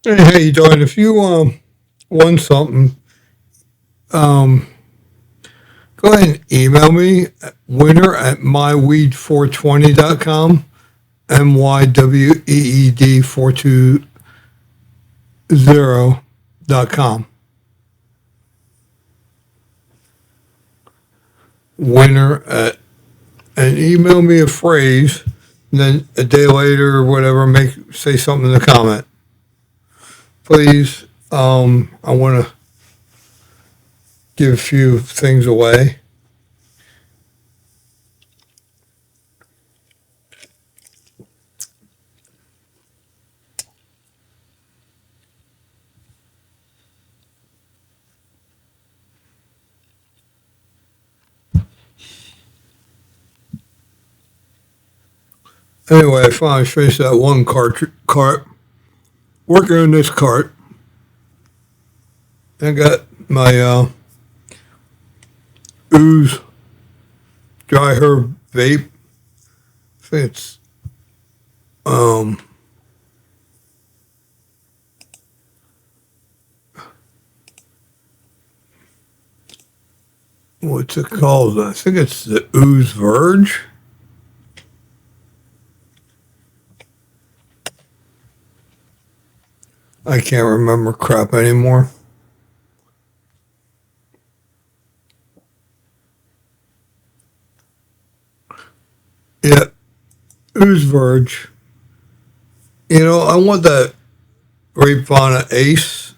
Hey, how you doing? If you want something, um, go ahead and email me at winner at myweed420.com, MYWEED420.com. Winner at, and email me a phrase, and then a day later or whatever, say something in the comment. Please, I want to give a few things away. Anyway, I finally finished that one cart. Working on this cart. I got my ooze dry herb vape. I think it's um what's it called? I think it's the ooze verge. I can't remember crap anymore. Yeah, ooze verge. You know, I want that grapevine ace.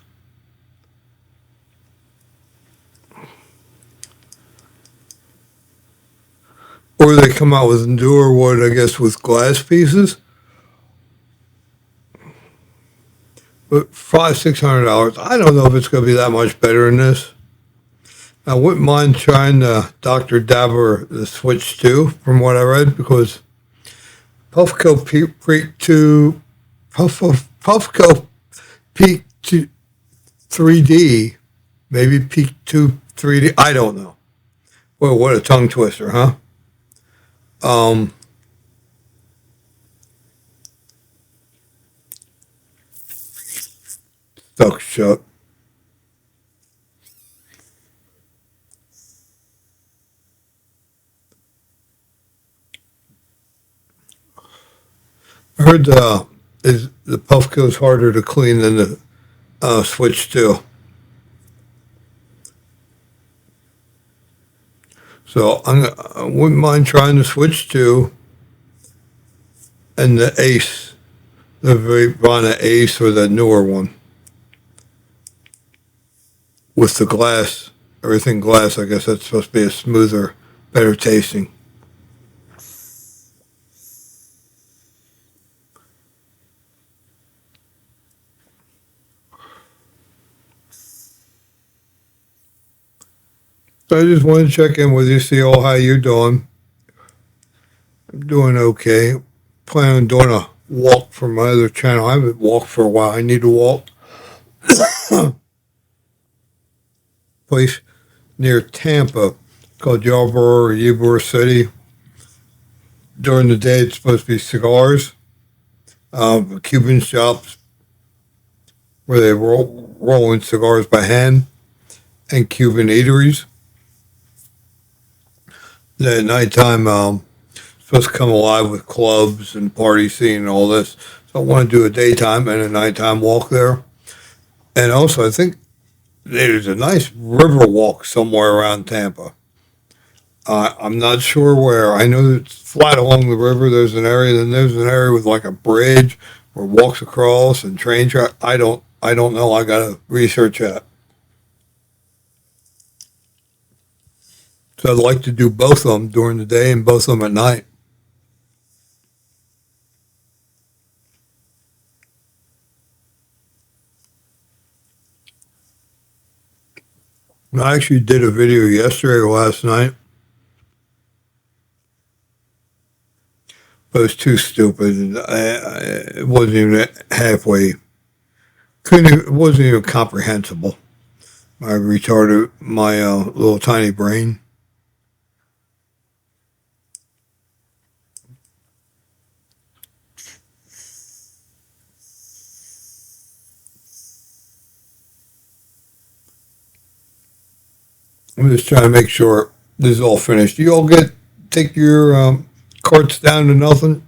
Or they come out with newer wood, I guess, with glass pieces. But $500-600. I don't know if it's going to be that much better than this. I wouldn't mind trying the Dr. Dabber the Switch 2 from what I read because Puffco Peak 2, Puffco Peak 2 3D, maybe Peak 2 3D, I don't know. Well, what a tongue twister, huh? Um, Stuck shut. I heard the Puffco is harder to clean than the Switch 2. So I wouldn't mind trying the Switch 2 and the Ace, the Vivana Ace or the newer one with the glass, everything glass. I guess that's supposed to be a smoother, better tasting. So I just wanted to check in with you, see all how you're doing. I'm doing okay. Planning on doing a walk for my other channel. I haven't walked for a while. I need to walk. Place near Tampa called Yarborough or Ybor City. During the day, it's supposed to be cigars, Cuban shops where they rolling cigars by hand, and Cuban eateries. Then at nighttime, supposed to come alive with clubs and party scene and all this. So I want to do a daytime and a nighttime walk there. And also, I think there's a nice river walk somewhere around Tampa. I'm not sure where. I know it's flat along the river. There's an area. Then there's an area with like a bridge where walks across and train track. I don't know. I gotta research that. So I'd like to do both of them during the day and both of them at night. I actually did a video yesterday or last night, but it was too stupid. It wasn't even halfway. Couldn't. It wasn't even comprehensible. I retarded my little tiny brain. I'm just trying to make sure this is all finished. You all take your carts down to nothing?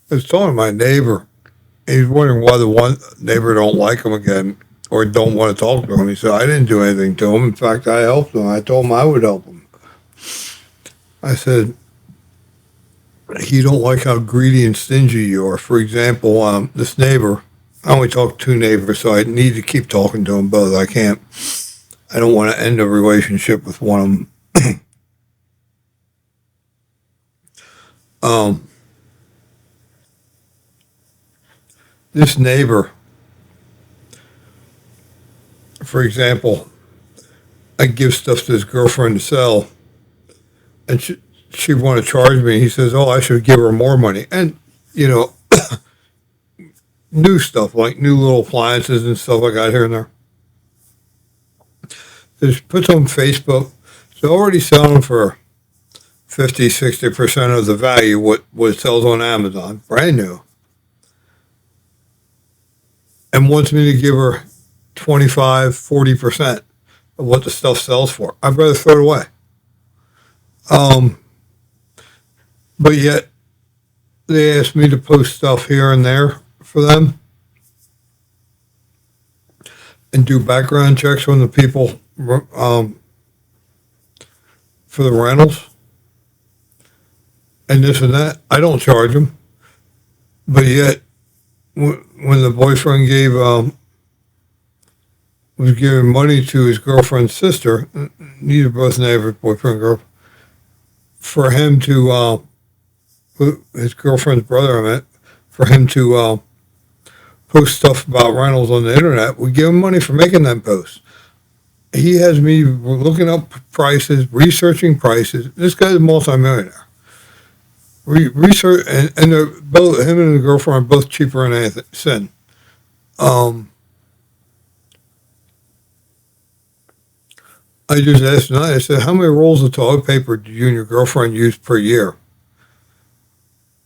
I was telling my neighbor, he's wondering why the one neighbor don't like him again or don't want to talk to him. He said, I didn't do anything to him. In fact, I helped him. I told him I would help him. I said, he don't like how greedy and stingy you are. For example, this neighbor, I only talk to two neighbors, so I need to keep talking to them both. I don't want to end a relationship with one of them. um, this neighbor, for example, I give stuff to his girlfriend to sell, and she want to charge me. He says, "Oh, I should give her more money." And you know, new stuff like new little appliances and stuff I got here and there. Just puts on Facebook. It's already selling for 50, 60% of the value what it sells on Amazon, brand new, and wants me to give her 25, 40% of what the stuff sells for. I'd rather throw it away. But yet they asked me to post stuff here and there for them and do background checks on the people for the rentals and this and that. I don't charge them, but yet when the boyfriend was giving money to his girlfriend's sister, these are both neighbors, boyfriend and girlfriend, for him to his girlfriend's brother, I meant, for him to post stuff about rentals on the internet. We give him money for making them posts. He has me looking up prices, researching prices. This guy's a multimillionaire. Research, and they're both, him and the girlfriend are both cheaper than anything. Sin. I just asked tonight, I said, how many rolls of toilet paper do you and your girlfriend use per year?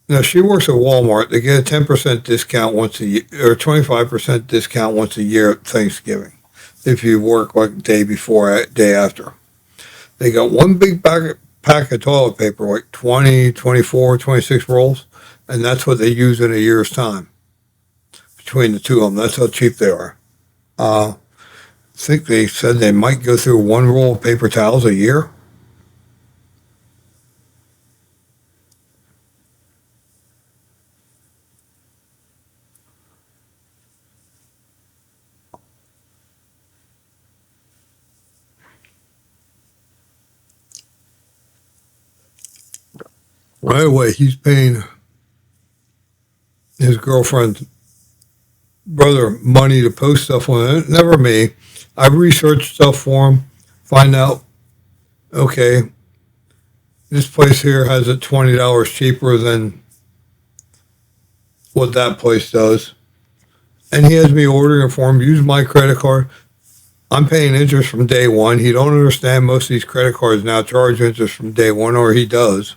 Now, she works at Walmart. They get a 10% discount once a year, or 25% discount once a year at Thanksgiving, if you work like day before, day after. They got one big pack of toilet paper, like 20, 24, 26 rolls, and that's what they use in a year's time between the two of them. That's how cheap they are. I think they said they might go through one roll of paper towels a year. Right away, he's paying his girlfriend's brother money to post stuff on it. Never me. I research stuff for him, find out, okay, this place here has it $20 cheaper than what that place does. And he has me ordering it for him, use my credit card. I'm paying interest from day one. He don't understand most of these credit cards now charge interest from day one, or he does.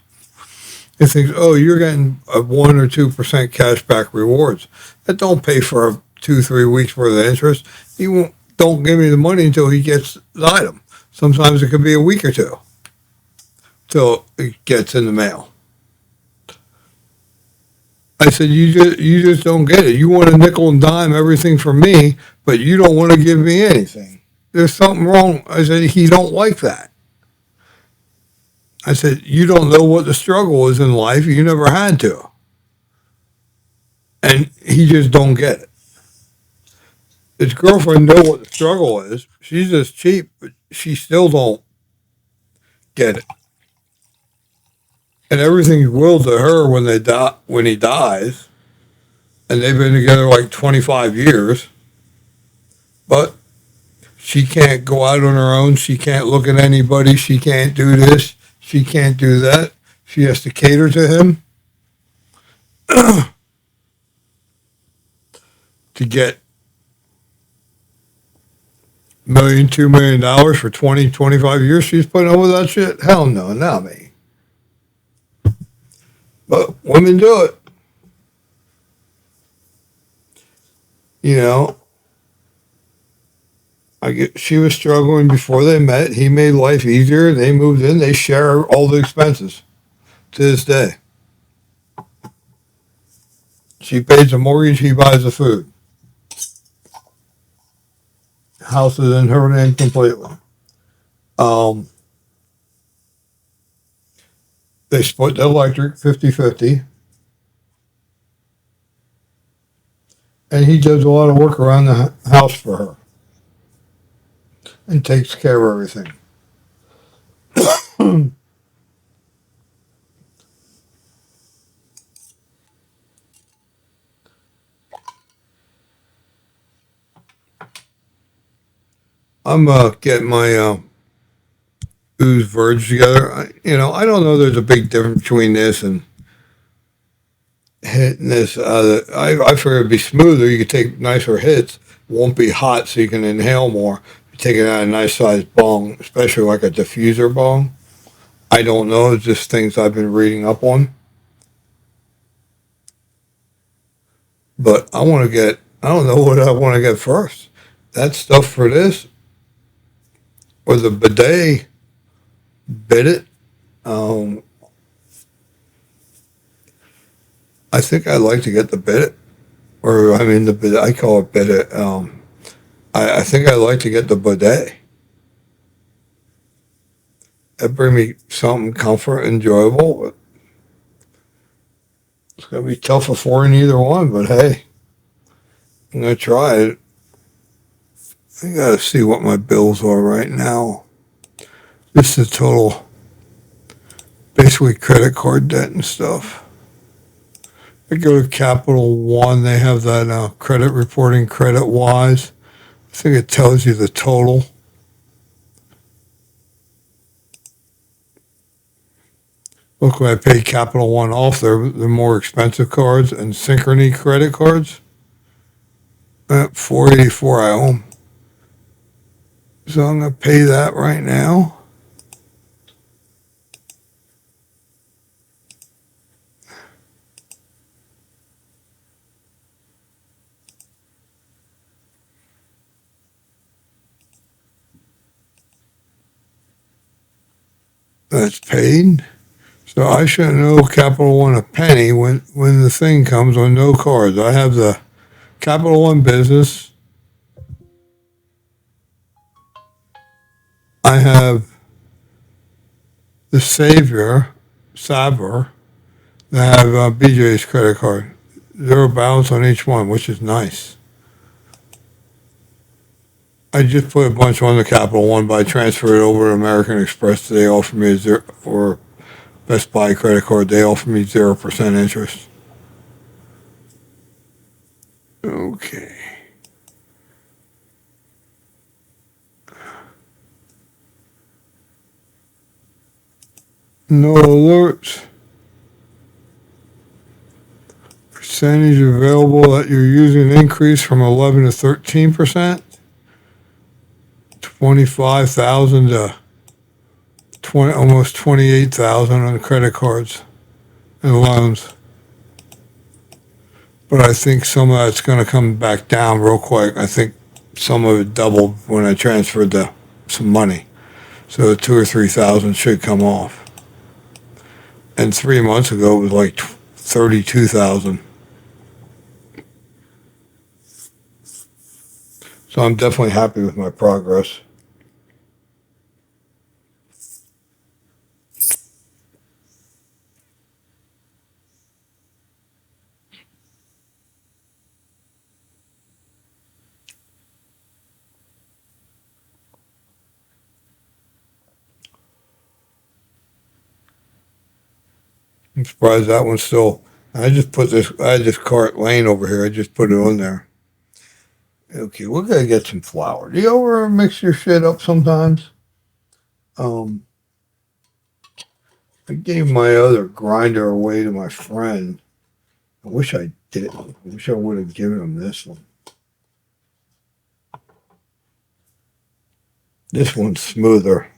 He thinks, oh, you're getting a 1 or 2% cash back rewards. That don't pay for 2-3 weeks worth of interest. He don't give me the money until he gets the item. Sometimes it could be a week or two till it gets in the mail. I said, you just don't get it. You want a nickel and dime everything from me, but you don't want to give me anything. There's something wrong. I said, he don't like that. I said, you don't know what the struggle is in life. You never had to. And he just don't get it. His girlfriend know what the struggle is. She's just cheap, but she still don't get it. And everything's willed to her when he dies. And they've been together like 25 years. But she can't go out on her own. She can't look at anybody. She can't do this. She can't do that. She has to cater to him to get $1 million, $2 million for 20, 25 years. She's putting up with that shit? Hell no, not me. But women do it. You know, she was struggling before they met. He made life easier. They moved in. They share all the expenses to this day. She pays the mortgage. He buys the food. House is in her name completely. Um, they split the electric 50-50, and he does a lot of work around the house for her and takes care of everything. I'm getting my ooze verge together. I don't know. There's a big difference between this and hitting this. I figure it'd be smoother. You could take nicer hits. Won't be hot, so you can inhale more. You take it out a nice sized bong, especially like a diffuser bong. I don't know. It's just things I've been reading up on. But I want to get. I don't know what I want to get first. That stuff for this or the bidet. Bid it. Um, I think I'd like to get the bidet, or I mean the bidet. I call it bidet. I think I'd like to get the bidet. That bring me something comfort, enjoyable. It's gonna be tough affording either one, but hey, I'm gonna try it. I gotta see what my bills are right now. This is total, basically credit card debt and stuff. I go to Capital One. They have that credit reporting, Credit Wise. I think it tells you the total. Look, when I paid Capital One off, they're more expensive cards and Synchrony credit cards. At $484 I owe them. So I'm going to pay that right now. That's paid. So I shouldn't owe Capital One a penny when the thing comes on no cards. I have the Capital One Business. I have the Saver, that have BJ's credit card. Zero balance on each one, which is nice. I just put a bunch on the Capital One, but I transferred it over to American Express. They offer me a zero, or Best Buy credit card. They offer me 0% interest. Okay. No alerts. Percentage available that you're using increase from 11 to 13%. 25,000 to 20, almost 28,000 on credit cards and loans. But I think some of that's going to come back down real quick. I think some of it doubled when I transferred some money. So 2 or 3,000 should come off. And 3 months ago it was like 32,000. So I'm definitely happy with my progress. I'm surprised that one's still. I had this cart laying over here. I just put it on there. Okay, we're gonna get some flour. Do you ever mix your shit up sometimes? Um, I gave my other grinder away to my friend. I wish I did. I wish I would have given him this one. This one's smoother,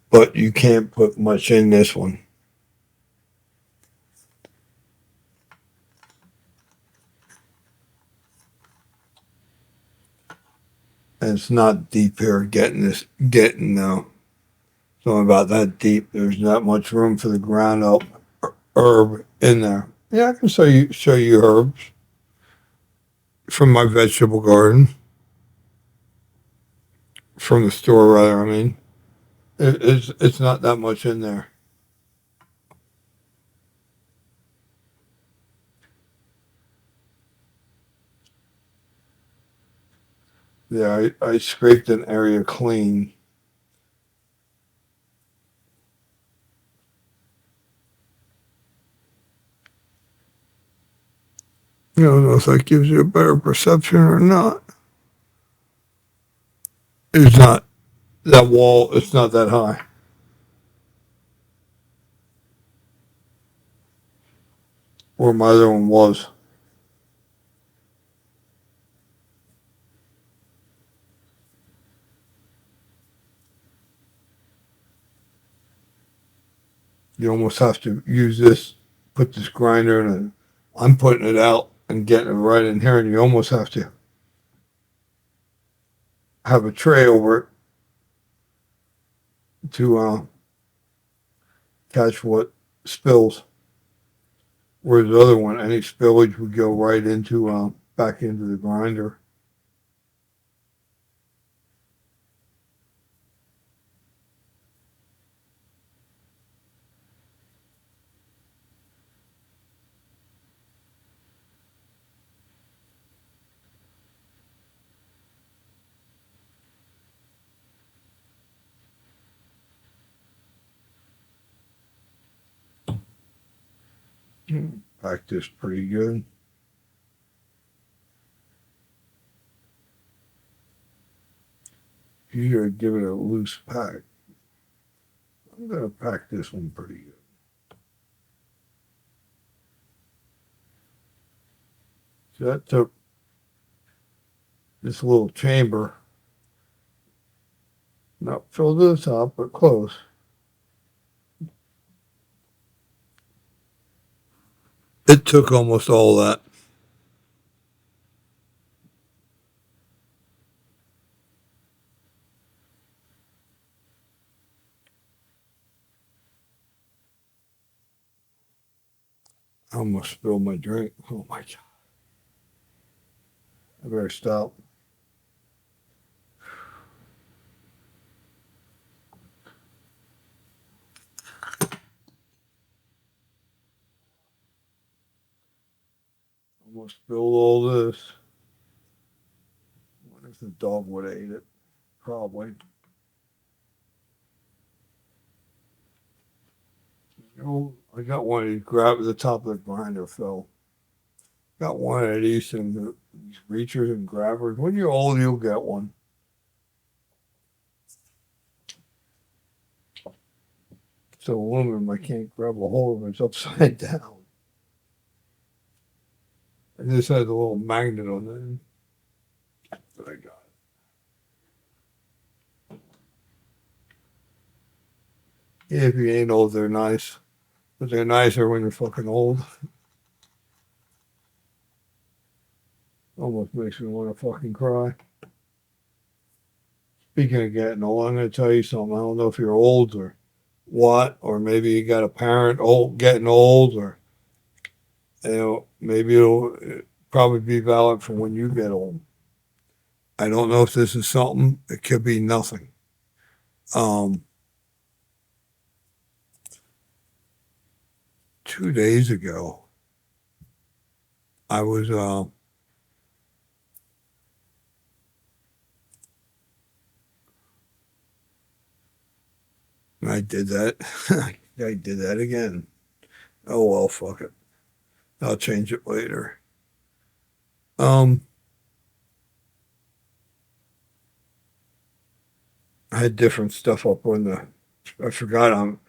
but you can't put much in this one. And it's not deep here. Getting something about that deep. There's not much room for the ground up herb in there. Yeah, I can show you herbs from my vegetable garden, from the store rather. I mean, it's not that much in there. Yeah, I scraped an area clean. I don't know if that gives you a better perception or not. It's not that wall. It's not that high. Where my other one was. You almost have to use this, put this grinder in, and I'm putting it out and getting it right in here, and you almost have to have a tray over it to catch what spills. Whereas the other one, any spillage would go right into back into the grinder. Packed this pretty good. You gotta give it a loose pack. I'm gonna pack this one pretty good. So that took this little chamber, not filled to the top, but close. It took almost all that. I almost spilled my drink. Oh my God. I better stop. Almost spilled all this. I wonder if the dog would have ate it. Probably. You know, I got one of these grab the top of the grinder fell. Got one of these and these reachers and grabbers. When you're old, you'll get one. So aluminum, I can't grab a hold of it. It's upside down. And this has a little magnet on it. But I got it. Yeah, if you ain't old, they're nice. But they're nicer when you're fucking old. Almost makes me want to fucking cry. Speaking of getting old, I'm going to tell you something. I don't know if you're old or what, or maybe you got a parent old getting old, or maybe it'll probably be valid for when you get old. I don't know if this is something. It could be nothing. Um, 2 days ago, I was I did that. I did that again. Oh well, fuck it. I'll change it later. Um, I had different stuff up on the. I forgot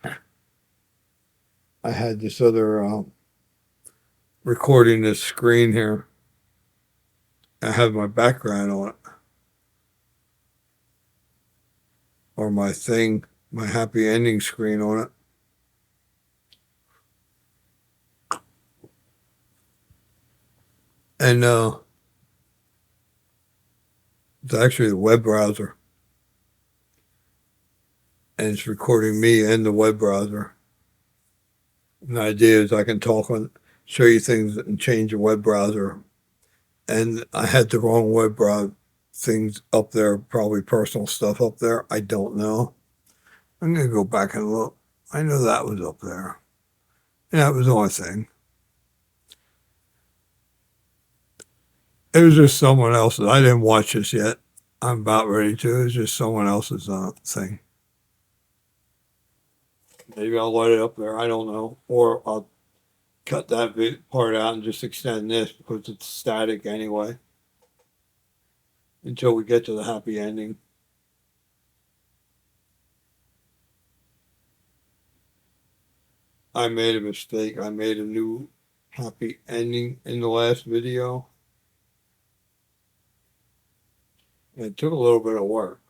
I had this other recording this screen here. I have my background on it, or my thing, my happy ending screen on it. And It's actually the web browser, and it's recording me and the web browser. And the idea is I can talk on, show you things and change the web browser. And I had the wrong web browser things up there, probably personal stuff up there. I don't know. I'm gonna go back and look. I know that was up there. Yeah, it was the only thing. It was just someone else's. I didn't watch this yet. I'm about ready to. It's just someone else's thing. Maybe I'll let it up there. I don't know. Or I'll cut that part out and just extend this because it's static anyway until we get to the happy ending. I made a mistake. I made a new happy ending in the last video. It took a little bit of work.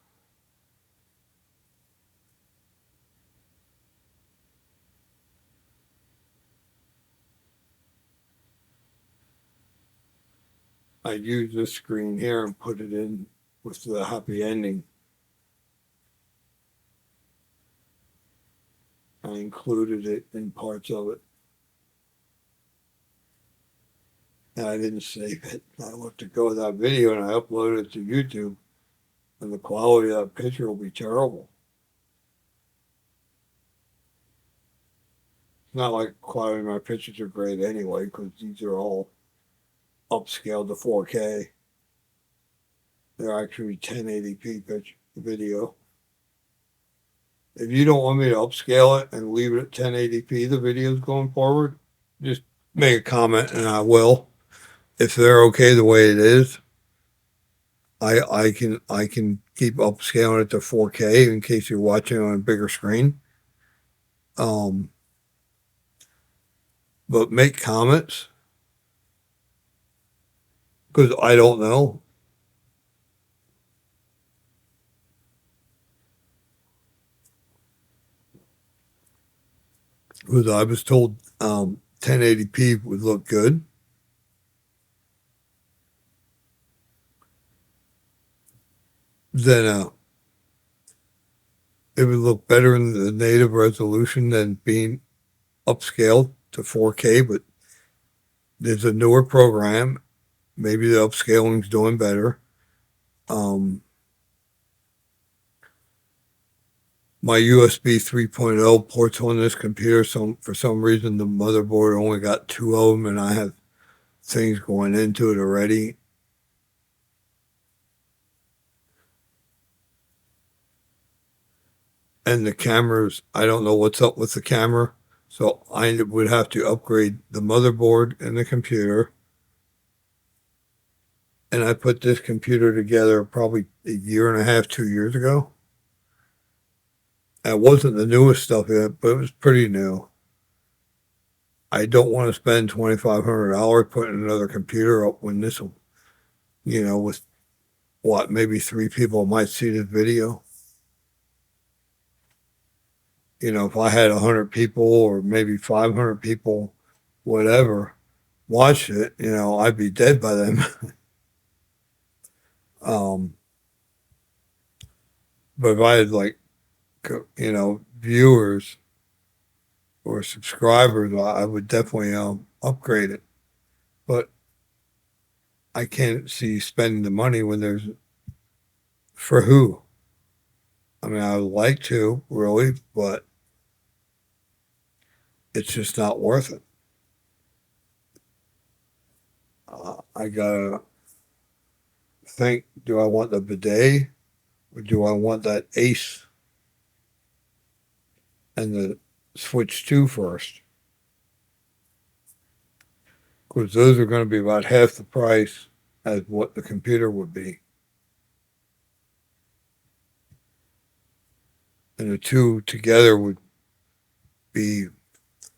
I used this screen here and put it in with the happy ending. I included it in parts of it. And I didn't save it. I looked to go with that video and I uploaded it to YouTube. And the quality of that picture will be terrible. It's not like the quality of my pictures are great anyway, because these are all upscaled to 4K. They're actually 1080p video. If you don't want me to upscale it and leave it at 1080p, the videos going forward, just make a comment and I will. If they're okay the way it is, I can keep upscaling it to 4K in case you're watching on a bigger screen. But make comments because I don't know. Because I was told 1080p would look good. Then it would look better in the native resolution than being upscaled to 4K. But there's a newer program. Maybe the upscaling's doing better. My USB 3.0 ports on this computer, for some reason the motherboard only got 2 of them, and I have things going into it already. And the cameras, I don't know what's up with the camera, so I would have to upgrade the motherboard and the computer. And I put this computer together probably a year and a half, 2 years ago. It wasn't the newest stuff yet, but it was pretty new. I don't want to spend $2,500 putting another computer up when this will, with what, maybe 3 people might see this video. If I had 100 people or maybe 500 people, whatever, watch it, I'd be dead by then. But if I had viewers or subscribers, I would definitely upgrade it. But I can't see spending the money when there's for who. I mean, I would like to really, but it's just not worth it. I gotta think: do I want the bidet, or do I want that Ace and the Switch 2 first? Because those are going to be about half the price as what the computer would be. And the two together would be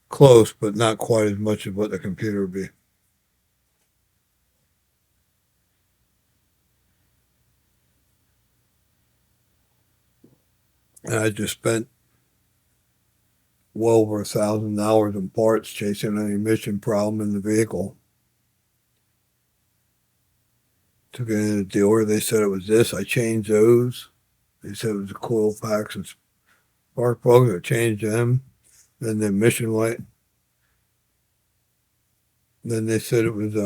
close, but not quite as much as what the computer would be. And I just spent well over $1,000 in parts chasing an emission problem in the vehicle. Took it in the dealer. They said it was this. I changed those. They said it was the coil packs and spark plugs. I changed them. Then the emission light. Then they said it was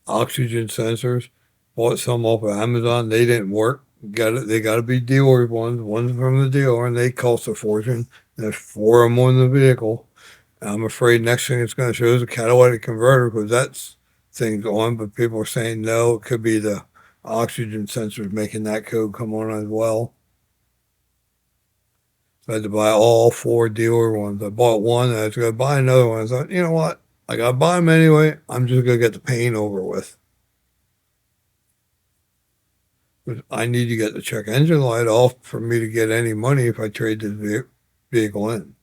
oxygen sensors. Bought some off of Amazon. They didn't work. Got it. They got to be dealer ones. One's from the dealer, and they cost a fortune. There's four of them on the vehicle. I'm afraid next thing it's going to show is a catalytic converter because that's thing's on. But people are saying no, it could be the oxygen sensors making that code come on as well. So I had to buy all four dealer ones. I bought one, and I was going to buy another one. I thought, you know what? I got to buy them anyway. I'm just going to get the pain over with. I need to get the check engine light off for me to get any money if I trade this vehicle in.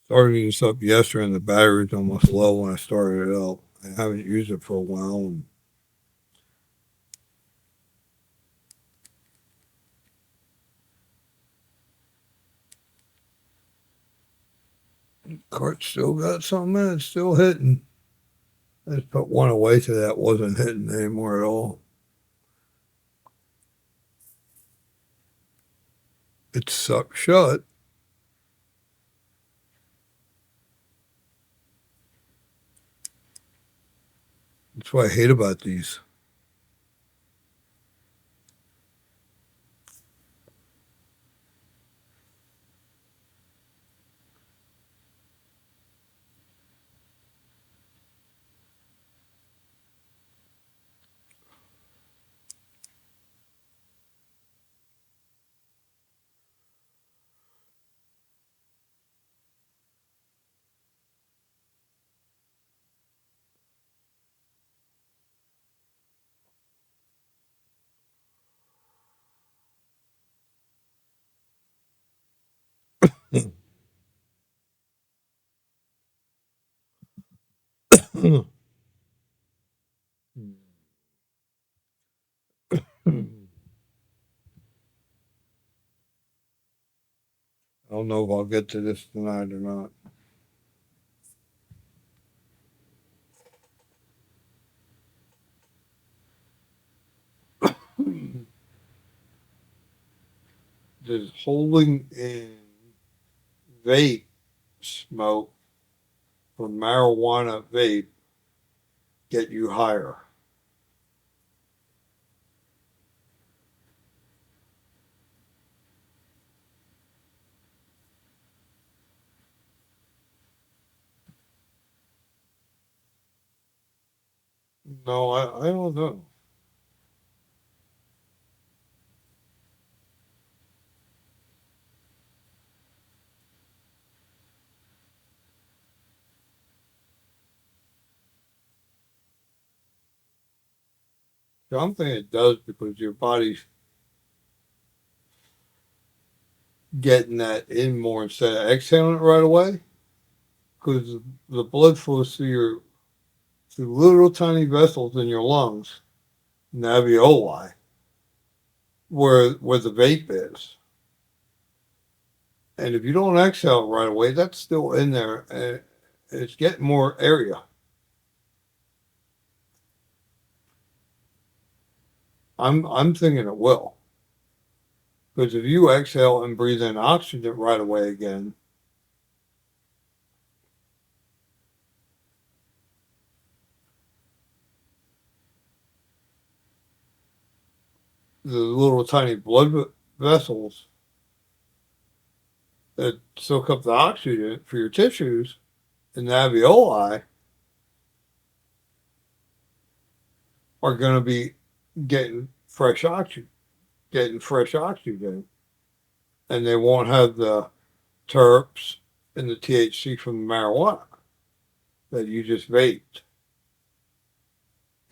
Started this up yesterday, and the battery's almost low when I started it up. I haven't used it for a while, and the cart still got something in it, still hitting. I just put one away so that wasn't hitting anymore at all. It's sucked shut. That's what I hate about these. I don't know if I'll get to this tonight or not. Does holding in vape smoke from marijuana vape get you higher? No, I don't know. I'm thinking it does because your body's getting that in more instead of exhaling it right away. Because the blood flows through little tiny vessels in your lungs, in the alveoli, where the vape is. And if you don't exhale it right away, that's still in there, and it's getting more area. I'm thinking it will, because if you exhale and breathe in oxygen right away again, the little tiny blood vessels that soak up the oxygen for your tissues in the alveoli are going to be getting fresh oxygen, and they won't have the terps and the THC from the marijuana that you just vaped.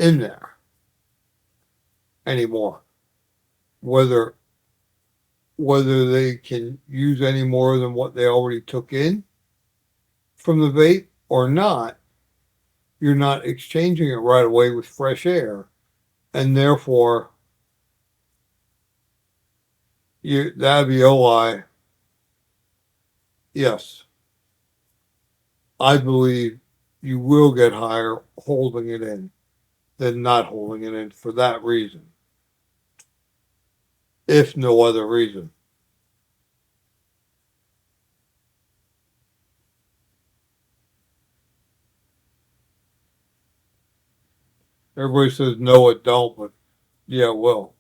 in there anymore. Whether they can use any more than what they already took in from the vape or not, you're not exchanging it right away with fresh air, and therefore the alveoli, yes, I believe you will get higher holding it in than not holding it in for that reason, if no other reason. Everybody says no, it don't, but yeah, it will.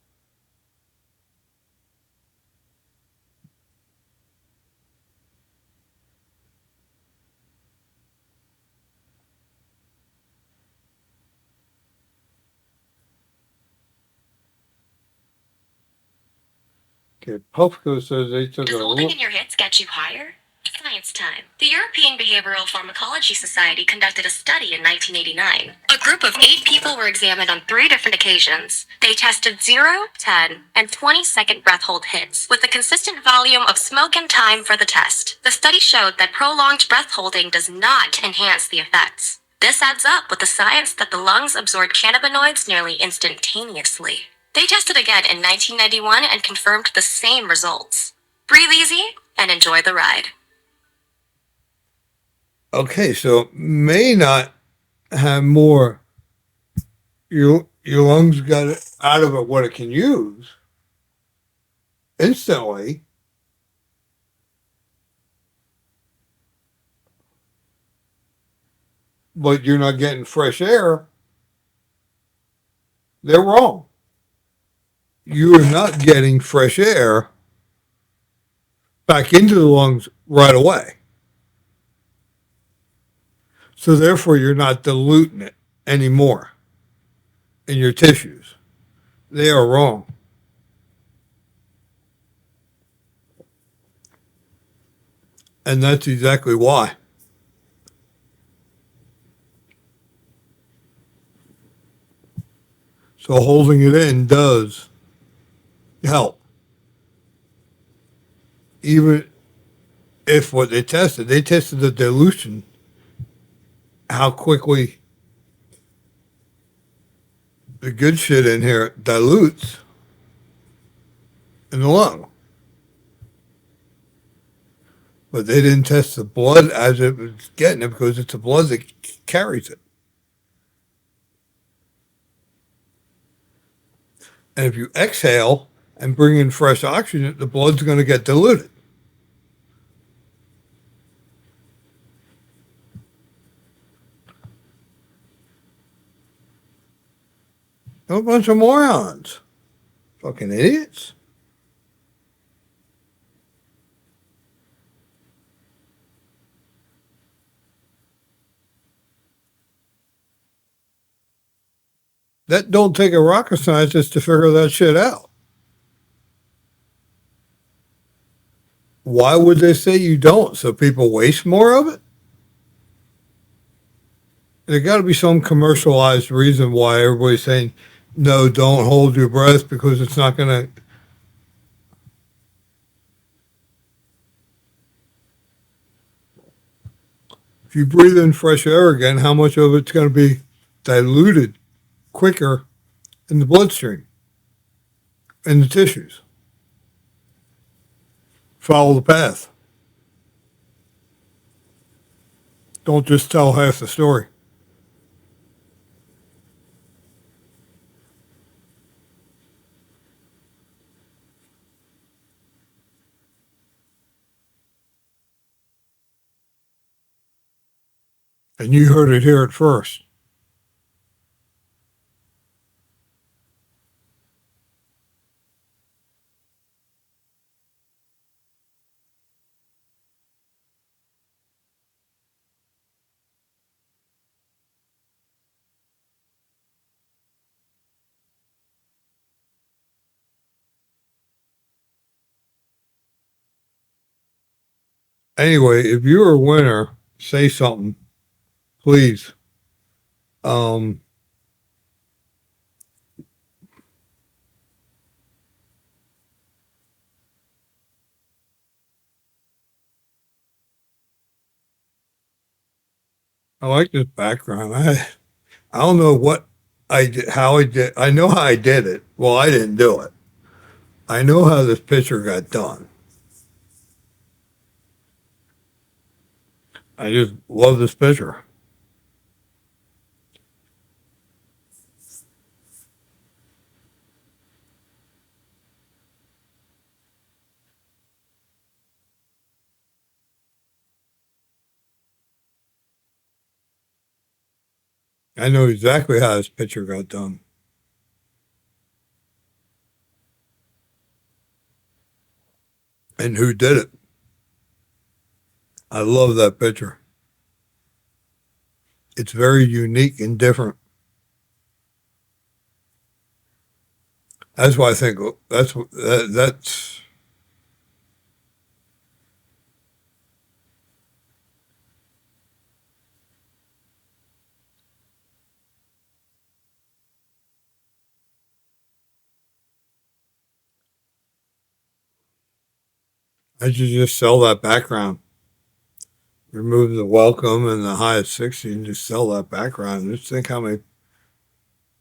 Okay, Puffco says they took Does a holding in your hits get you higher? Science time. The European Behavioral Pharmacology Society conducted a study in 1989. A group of 8 people were examined on 3 different occasions. They tested 0, 10, and 20-second breath hold hits with a consistent volume of smoke and time for the test. The study showed that prolonged breath holding does not enhance the effects. This adds up with the science that the lungs absorb cannabinoids nearly instantaneously. They tested again in 1991 and confirmed the same results. Breathe easy and enjoy the ride. Okay, so may not have more. Your lungs got it out of it what it can use instantly, but you're not getting fresh air. They're wrong. You are not getting fresh air back into the lungs right away. So therefore, you're not diluting it anymore in your tissues. They are wrong. And that's exactly why. So holding it in does help. Even if what they tested the dilution, how quickly the good shit in here dilutes in the lung. But they didn't test the blood as it was getting it because it's the blood that carries it. And if you exhale and bring in fresh oxygen, the blood's going to get diluted. They're a bunch of morons. Fucking idiots. That don't take a rocket scientist to figure that shit out. Why would they say you don't? So people waste more of it? There got to be some commercialized reason why everybody's saying, no, don't hold your breath because it's not going to. If you breathe in fresh air again, how much of it's going to be diluted quicker in the bloodstream, in the tissues? Follow the path. Don't just tell half the story. And you heard it here at first. Anyway, if you're a winner, say something, please. Um, I like this background. I don't know what I did, how I did. I know how I did it. Well, I didn't do it. I know how this picture got done. I just love this picture. I know exactly how this picture got done and who did it. I love that picture. It's very unique and different. That's why I think that's. I should just sell that background. Remove the welcome and the high at 60 and just sell that background. Just think how many.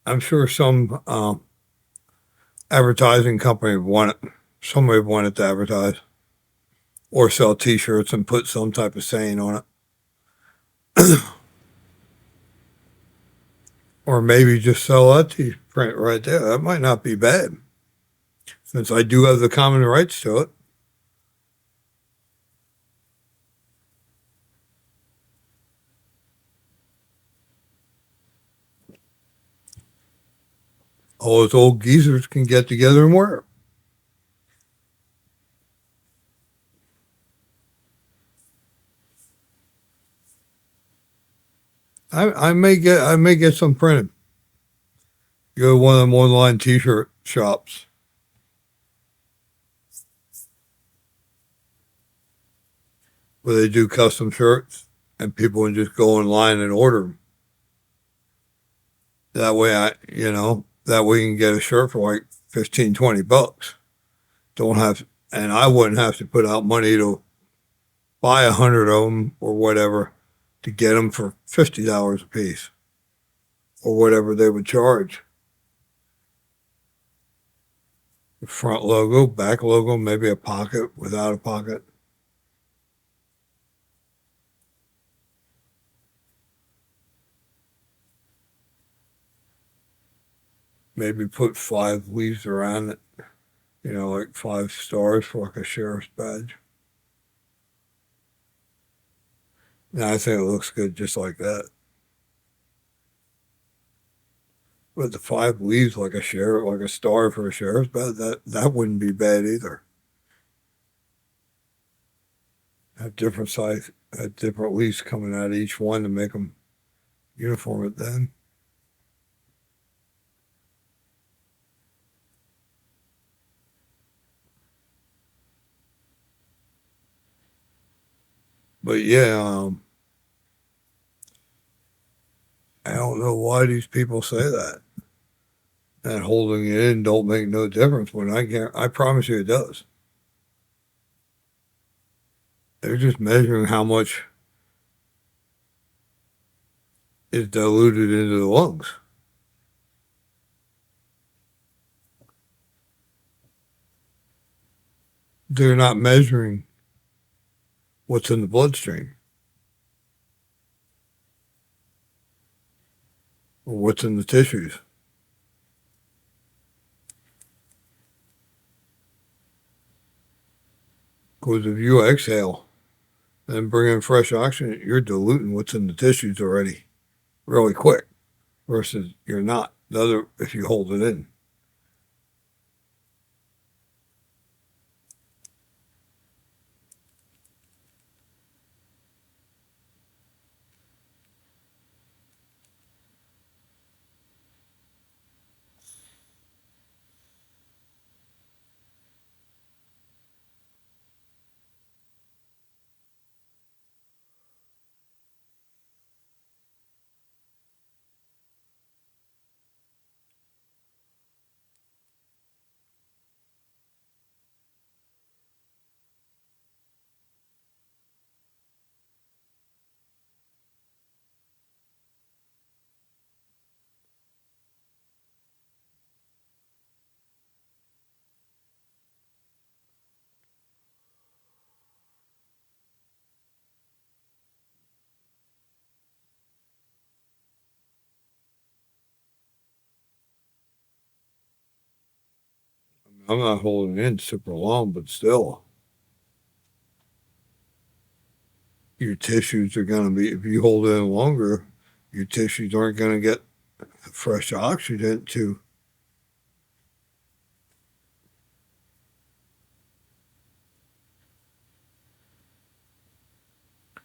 I'm sure some advertising company would want it. Somebody would want it to advertise or sell T-shirts and put some type of saying on it, or maybe just sell that T-print right there. That might not be bad, since I do have the common rights to it. All those old geezers can get together and wear it. I may get some printed. Go to one of them online T-shirt shops. Where they do custom shirts and people can just go online and order them. That way, that way you can get a shirt for like 15, $20. Don't have, and I wouldn't have to put out money to buy 100 of them or whatever to get them for $50 a piece or whatever they would charge. The front logo, back logo, maybe a pocket without a pocket. Maybe put 5 leaves around it, like 5 stars for like a sheriff's badge. And I think it looks good just like that. But the 5 leaves like a sheriff, like a star for a sheriff's badge, that wouldn't be bad either. Have different size, have different leaves coming out of each one to make them uniform at then. But yeah, I don't know why these people say that. And holding it in don't make no difference when I promise you it does. They're just measuring how much is diluted into the lungs. They're not measuring what's in the bloodstream or what's in the tissues. Because if you exhale and bring in fresh oxygen, you're diluting what's in the tissues already really quick versus you're not. The other, if you hold it in. I'm not holding in super long, but still, your tissues are going to be, if you hold in longer, your tissues aren't going to get fresh oxygen to.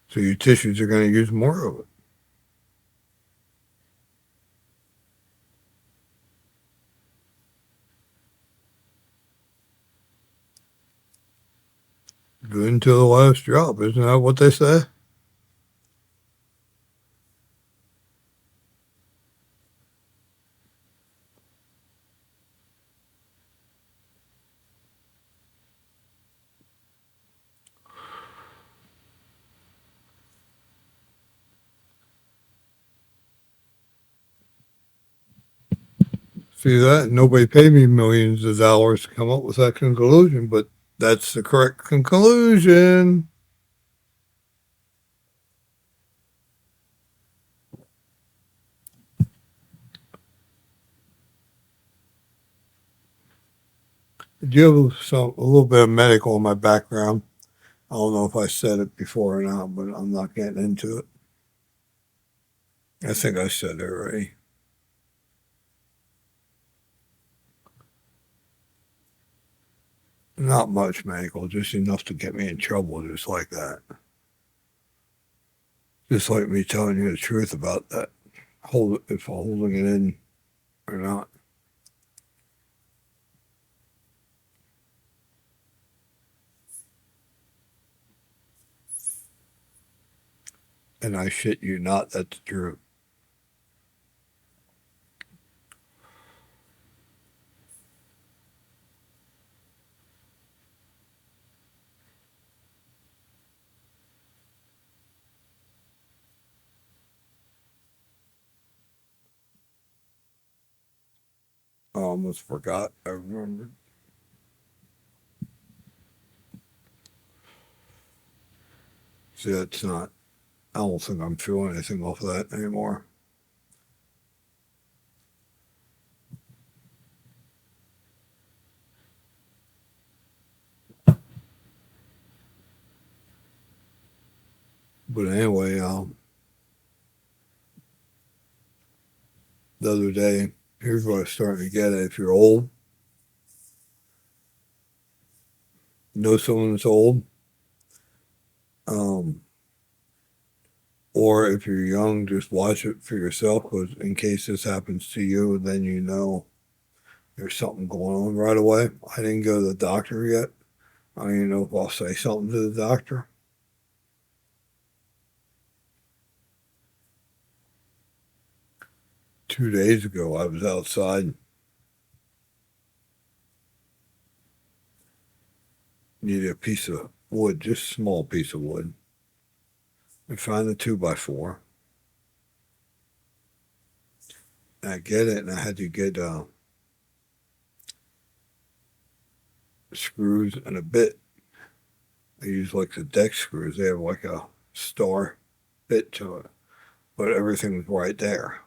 So your tissues are going to use more of it. Good until the last drop. Isn't that what they say? See that? Nobody paid me millions of dollars to come up with that conclusion, but that's the correct conclusion. Do you have a little bit of medical in my background? I don't know if I said it before or not, but I'm not getting into it. I think I said it already. Not much medical, just enough to get me in trouble, just like that. Just like me telling you the truth about that, if I'm holding it in or not. And I shit you not, that's true. I almost forgot. I remembered. See, that's not. I don't think I'm feeling anything off of that anymore. But anyway, the other day, here's what I was starting to get at. If you're old, know someone that's old, um, or if you're young, just watch it for yourself. Because in case this happens to you, then you know there's something going on right away. I didn't go to the doctor yet. I don't even know if I'll say something to the doctor. 2 days ago, I was outside, needed a piece of wood, just a small piece of wood. I found a 2x4. And I get it, and I had to get screws and a bit. I use like the deck screws. They have like a star bit to it, but everything was right there.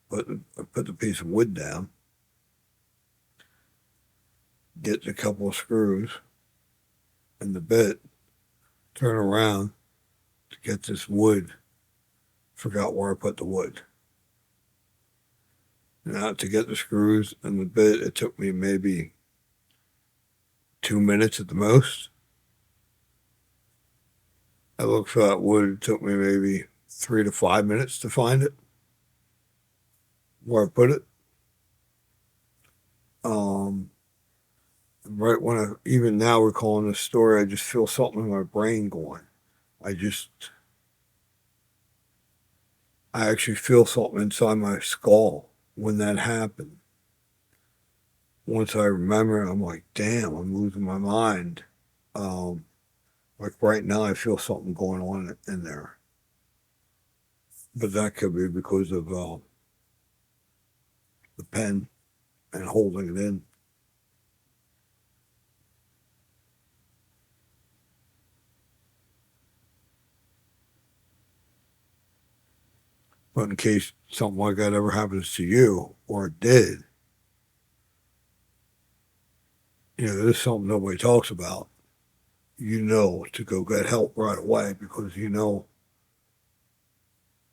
But I put the piece of wood down, get a couple of screws and the bit, turn around to get this wood. Forgot where I put the wood. Now to get the screws and the bit, it took me maybe 2 minutes at the most. I looked for that wood. It took me maybe 3 to 5 minutes to find it. Where I put it. Um, right when I even now recalling this story, I just feel something in my brain going. I just I actually feel something inside my skull when that happened. Once I remember, I'm like, damn, I'm losing my mind. Um, like right now, I feel something going on in there, but that could be because of the pen and holding it in. But in case something like that ever happens to you, or it did, This is something nobody talks about. To go get help right away because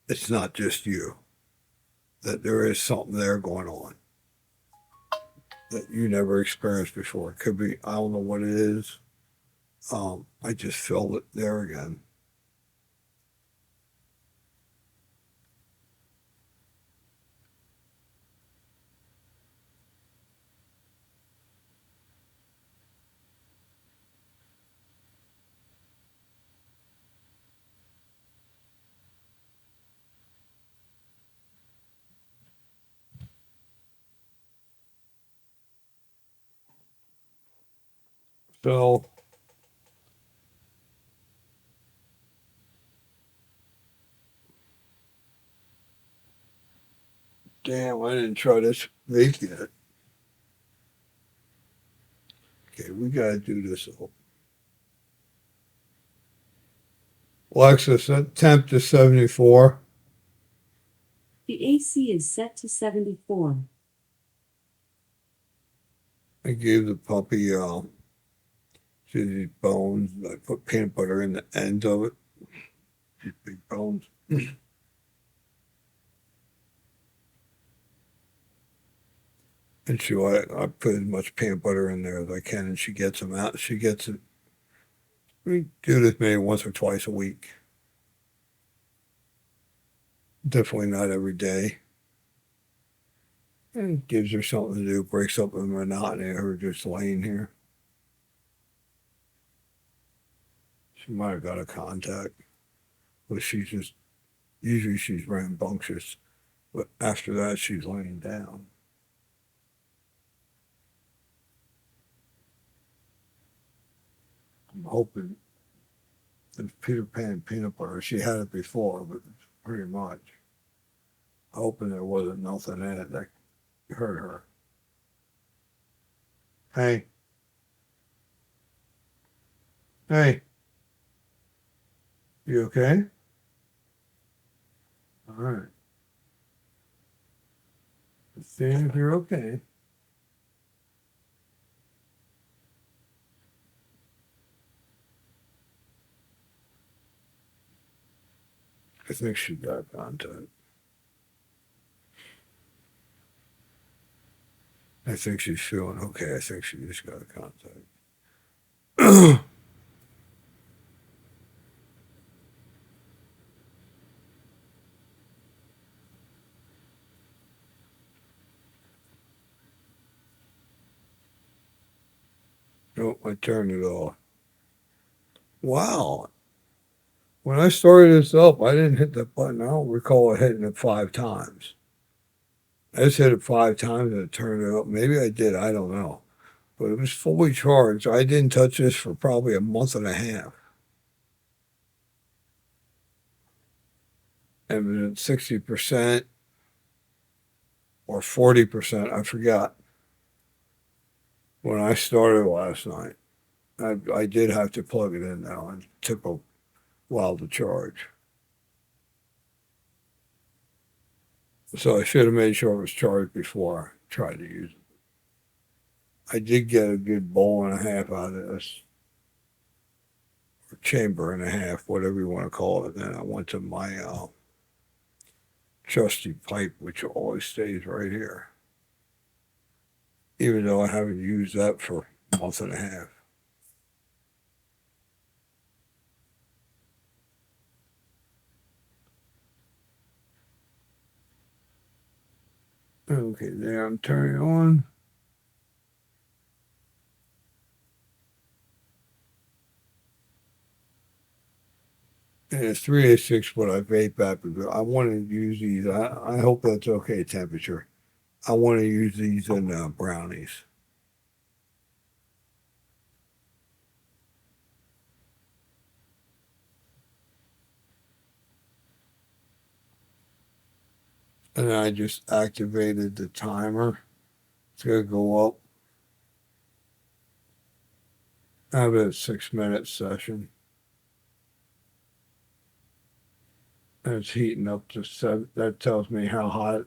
it's not just you, that there is something there going on that you never experienced before. It could be, I don't know what it is. I just felt it there again. So, damn, I didn't try this week yet. Okay, we gotta do this. Alexa, set temp to 74. The AC is set to 74. I gave the puppy these bones. I put peanut butter in the end of it. These big bones. And I put as much peanut butter in there as I can, and she gets them out. She gets it. We do this maybe once or twice a week. Definitely not every day. And it gives her something to do, breaks up the monotony of her just laying here. She might have got a contact, but usually she's rambunctious. But after that, she's laying down. I'm hoping it's Peter Pan peanut butter. She had it before, but pretty much. Hoping there wasn't nothing in it that hurt her. Hey, hey, you okay? All right. See if you're okay. I think she got contact. I think she's feeling okay. I think she just got contact. Oh, I turned it off. Wow. When I started this up, I didn't hit that button. I don't recall hitting it 5 times. I just hit it 5 times and it turned it up. Maybe I did. I don't know. But it was fully charged. I didn't touch this for probably a month and a half. And it was at 60% or 40%. I forgot when I started last night. I did have to plug it in now, and it took a while to charge. So I should have made sure it was charged before I tried to use it. I did get a good bowl and a half out of this, or chamber and a half, whatever you want to call it. Then I went to my trusty pipe, which always stays right here, even though I haven't used that for a month and a half. Okay, there I'm turning on. And it's 386 what I vape at, but I want to use these. I hope that's okay temperature. I want to use these in brownies. And I just activated the timer. It's going to go up. I have a 6 minute session. And it's heating up to 7. That tells me how hot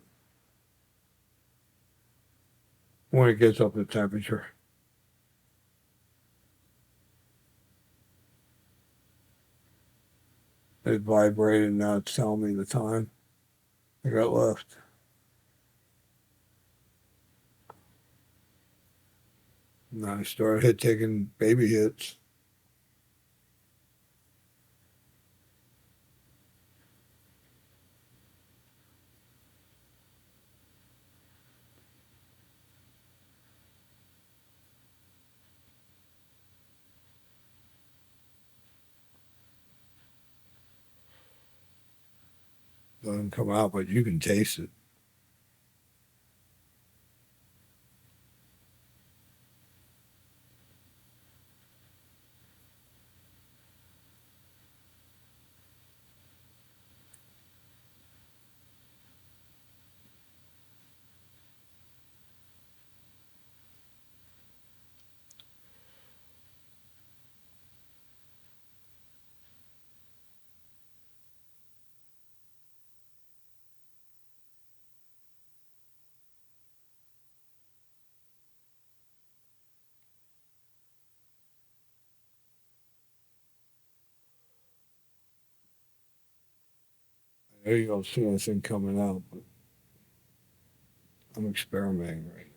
when it gets up to temperature. It vibrated, and now it's telling me the time I got left. And I started taking baby hits. Doesn't come out, but you can taste it. I know you don't see anything coming out, but I'm experimenting right now.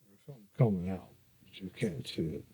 There's something coming out, but you can't see it.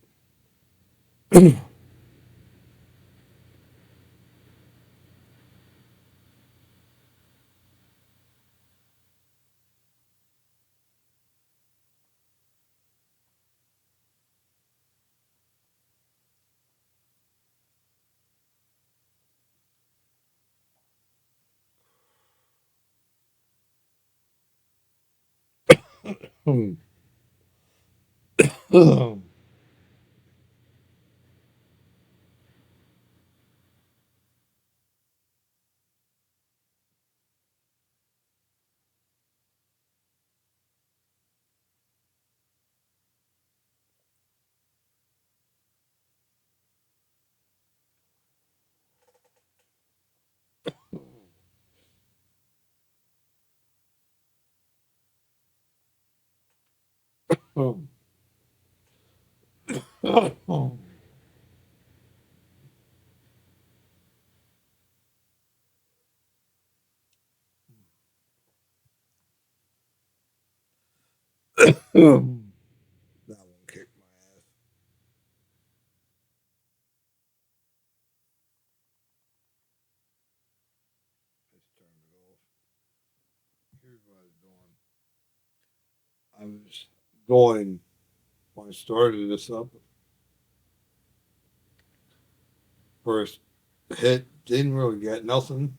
That one kicked my ass. Just turned it off. Here's what I was doing. I was going when I started this up. First hit, didn't really get nothing,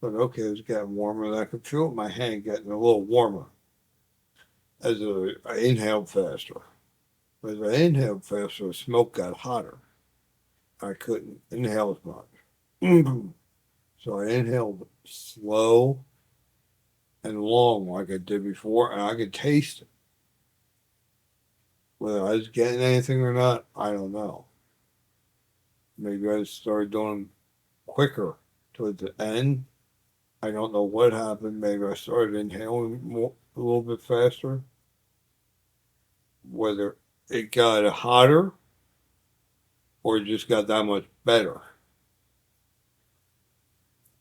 but okay, it was getting warmer. And I could feel my hand getting a little warmer as I inhaled faster. As I inhaled faster, the smoke got hotter. I couldn't inhale as much. So I inhaled slow and long like I did before, and I could taste it. Whether I was getting anything or not, I don't know. Maybe I started doing quicker towards the end. I don't know what happened. Maybe I started inhaling more, a little bit faster. Whether it got hotter or it just got that much better,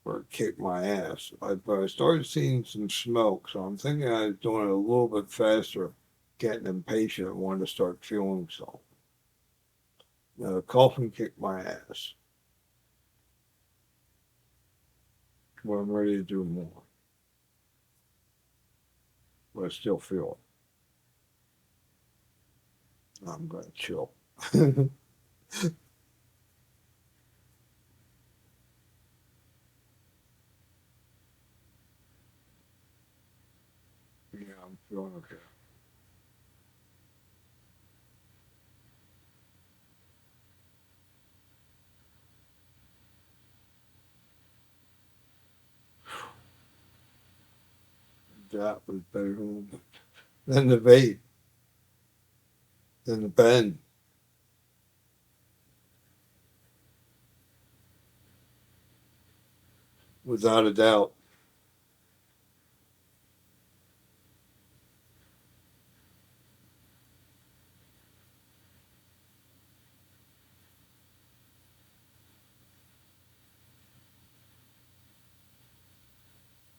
or it kicked my ass. But I started seeing some smoke, so I'm thinking I was doing it a little bit faster, getting impatient and wanted to start feeling something. Now the coughing kicked my ass, but I'm ready to do more. But I still feel it. I'm gonna chill. Yeah, I'm feeling okay. That was better than the vape, than the pen, without a doubt.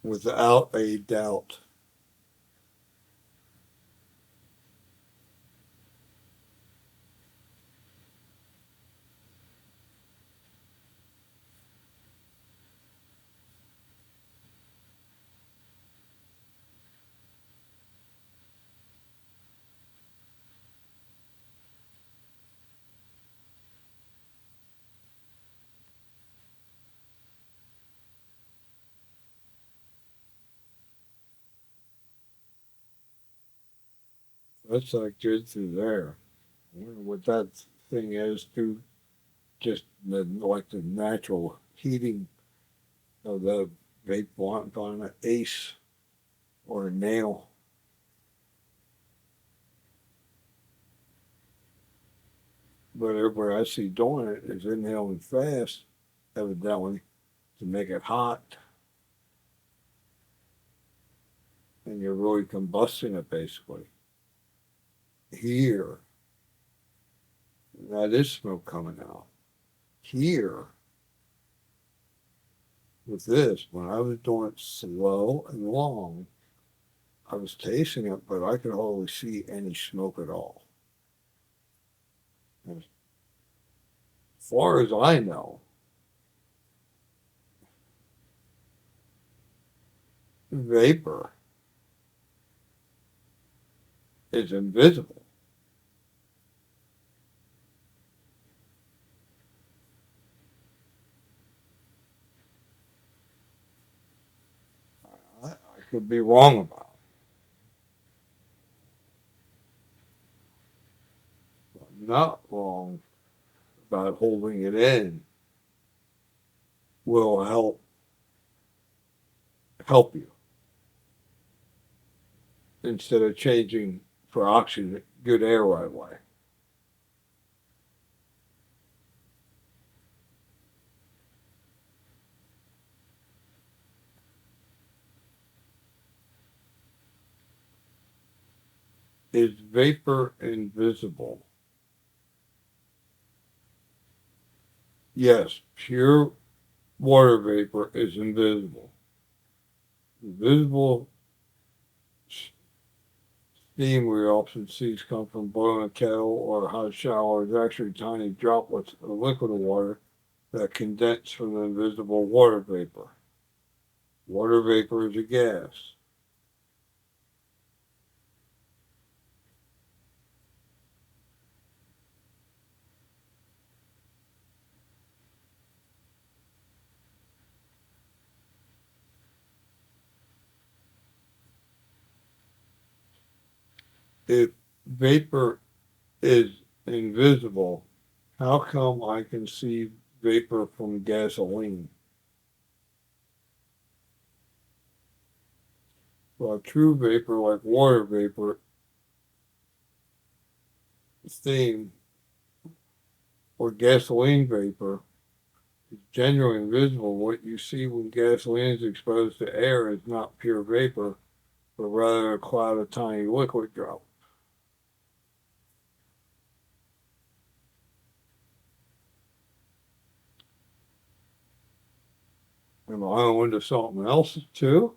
Without a doubt. That's like good through there. I wonder what that thing is to just like the natural heating of the vape blunt on an ace or a nail. But everybody I see doing it is inhaling fast, evidently, to make it hot, and you're really combusting it basically. Here, that is smoke coming out. Here, with this, when I was doing it slow and long, I was tasting it, but I could hardly see any smoke at all. As far as I know, vapor is invisible. I could be wrong about it. I'm not wrong about holding it in will help you instead of changing for oxygen, good air right away. Is vapor invisible? Yes, pure water vapor is invisible. Visible steam we often see come from boiling a kettle or a hot shower is actually tiny droplets of liquid water that condense from the invisible water vapor. Water vapor is a gas. If vapor is invisible, how come I can see vapor from gasoline? Well, true vapor, like water vapor, steam, or gasoline vapor, is genuinely invisible. What you see when gasoline is exposed to air is not pure vapor, but rather a cloud of tiny liquid drops. Am I on to something else too?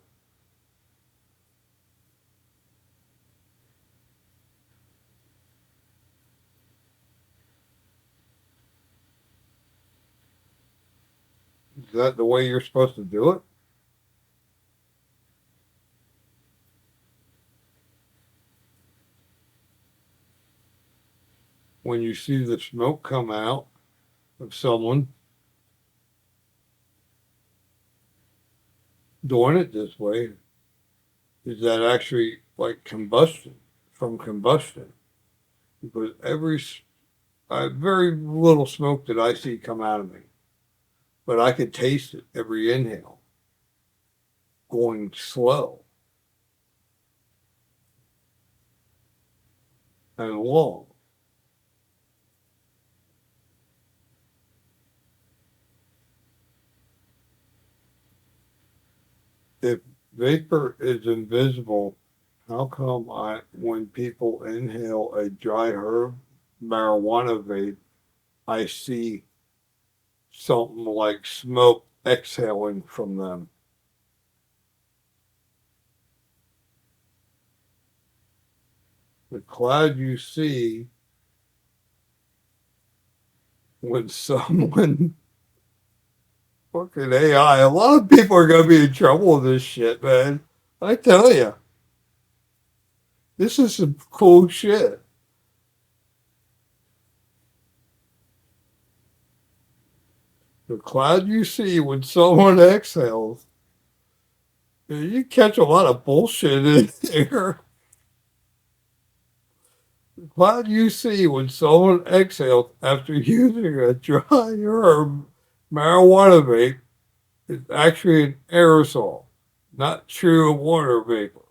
Is that the way you're supposed to do it? when you see the smoke come out of someone doing it this way, is that actually like combustion from combustion? Because very little smoke that I see come out of me, but I could taste it every inhale, going slow and long. If vapor is invisible, how come when people inhale a dry herb marijuana vape, I see something like smoke exhaling from them? The cloud you see when someone fucking AI, a lot of people are gonna be in trouble with this shit, man. I tell you, this is some cool shit. The cloud you see when someone exhales, you catch a lot of bullshit in here. The cloud you see when someone exhales after using a dry herb marijuana vape is actually an aerosol, not true water vapor.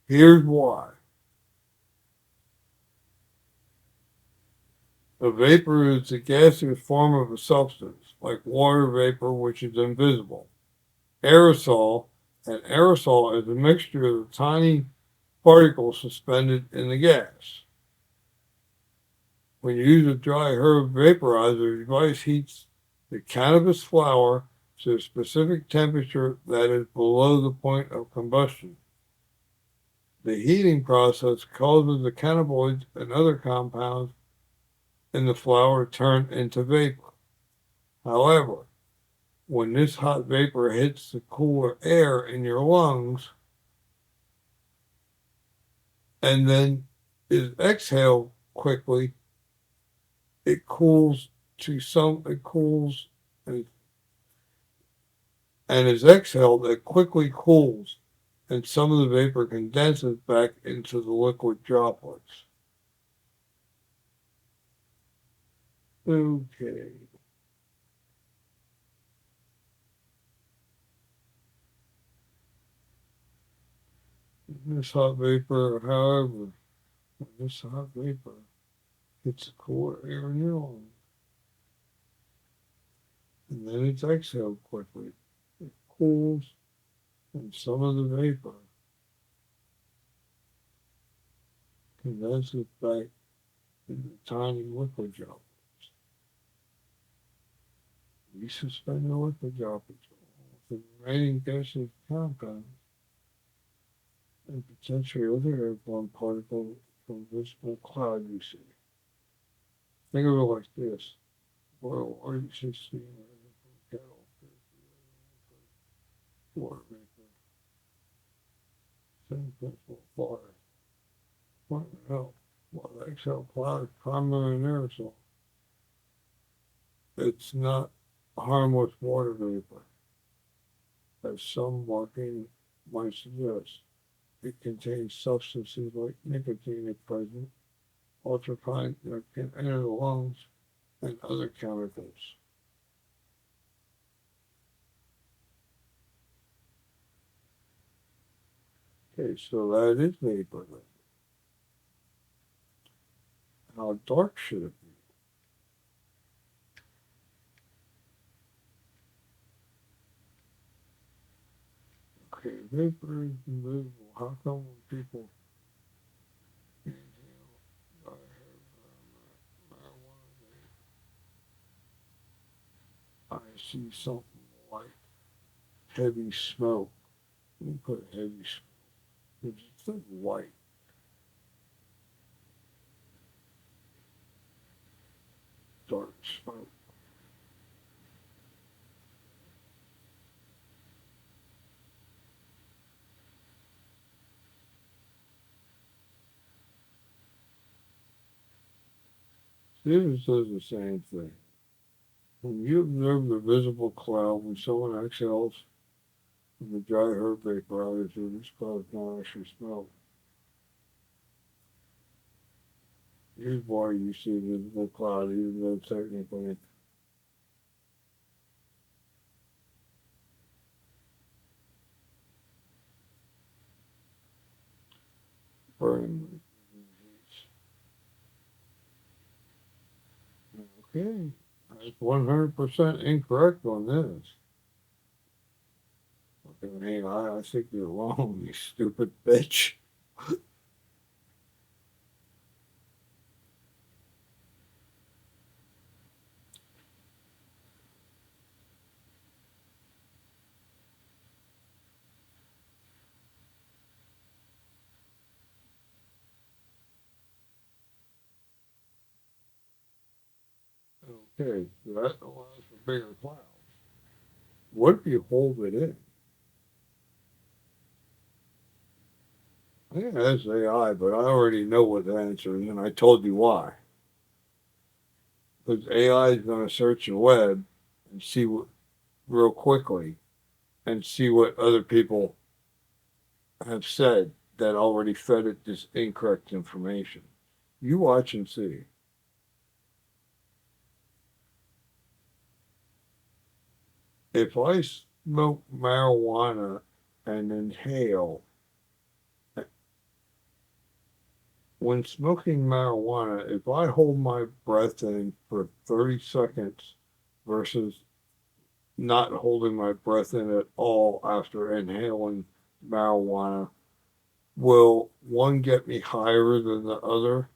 Here's why. A vapor is the gaseous form of a substance, like water vapor, which is invisible. Aerosol, an aerosol is a mixture of tiny particles suspended in the gas. When you use a dry herb vaporizer, the device heats the cannabis flower to a specific temperature that is below the point of combustion. The heating process causes the cannabinoids and other compounds in the flower to turn into vapor. However, when this hot vapor hits the cooler air in your lungs and then is exhaled quickly, it cools and, and is exhaled, it quickly cools and some of the vapor condenses back into the liquid droplets. Okay. This hot vapor, however, this hot vapor hits the cooler air in your lungs, and then it's exhaled quickly. It cools, and some of the vapor condenses back into tiny liquid droplets. We suspend the liquid droplets with the remaining gaseous compounds and potentially other airborne particles from visible cloud you see. Think of it like this. Oil, RU-16, kettle, water vapor, same principle of fire. What the hell? Well, the exhale cloud is primarily an aerosol. It's not harmless water vapor, as some marking might suggest. It contains substances like nicotine at present, ultrafine that can enter the lungs, and other chemicals. Okay, so that is vapor. How dark should it be? Okay, vapor is invisible. How come when people inhale marijuana, I see something like heavy smoke? Let me put heavy smoke. It's like white, dark smoke. Steven says the same thing. When you observe the visible cloud when someone exhales from the dry herb vapor out into this cloud is not actually smoke. Here's why you see a visible cloud even though technically burning. Okay. That's 100% incorrect on this. Okay, I think you're wrong, you stupid bitch. Okay, so that allows for bigger clouds. What if you hold it in? Yeah, that's AI, but I already know what the answer is, and I told you why. Because AI is going to search the web and see what, real quickly and see what other people have said that already fed it this incorrect information. You watch and see. If I smoke marijuana and inhale, when smoking marijuana, if I hold my breath in for 30 seconds versus not holding my breath in at all after inhaling marijuana, will one get me higher than the other?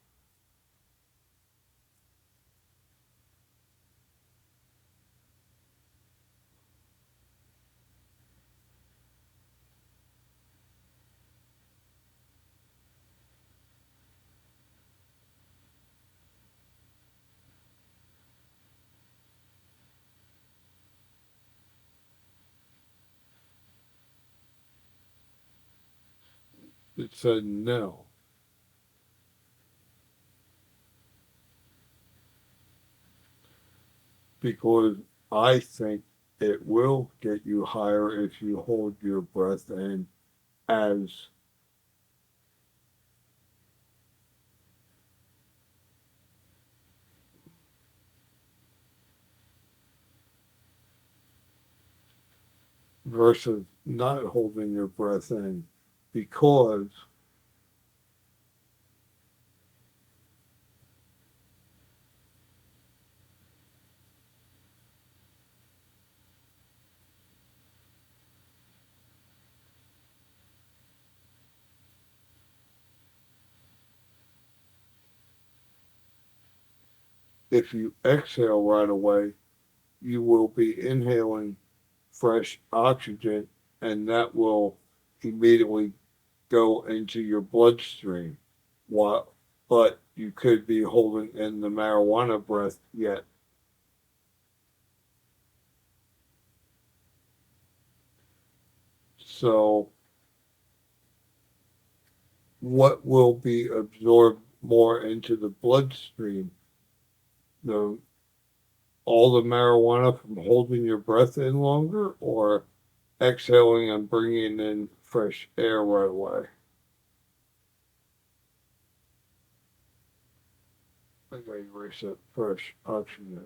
It said no, because I think it will get you higher if you hold your breath in as versus not holding your breath in, because if you exhale right away, you will be inhaling fresh oxygen, and that will immediately go into your bloodstream. What? But you could be holding in the marijuana breath yet. So, what will be absorbed more into the bloodstream? The all the marijuana from holding your breath in longer, or exhaling and bringing in fresh air right away? I gotta erase that fresh oxygen.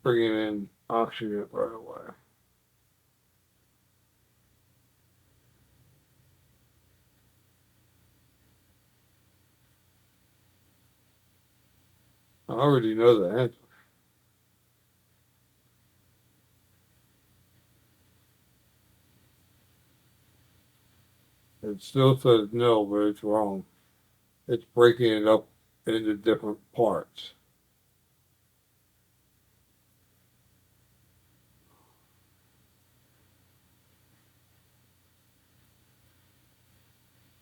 Bringing in oxygen right away. I already know the answer. It still says no, but it's wrong. It's breaking it up into different parts.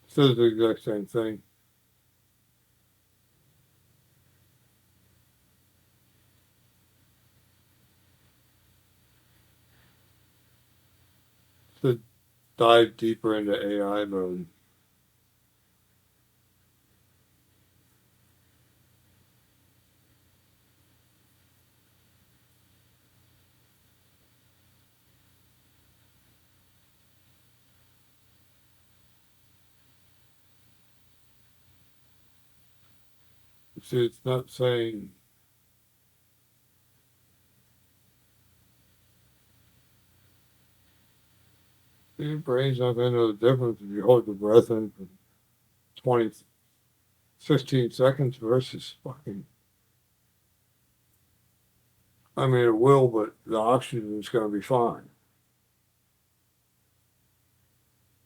It says the exact same thing. To dive deeper into AI mode. See, it's not saying. Your brain's not going to know the difference if you hold your breath in for 20, 15 seconds versus fucking. I mean, it will, but the oxygen is going to be fine.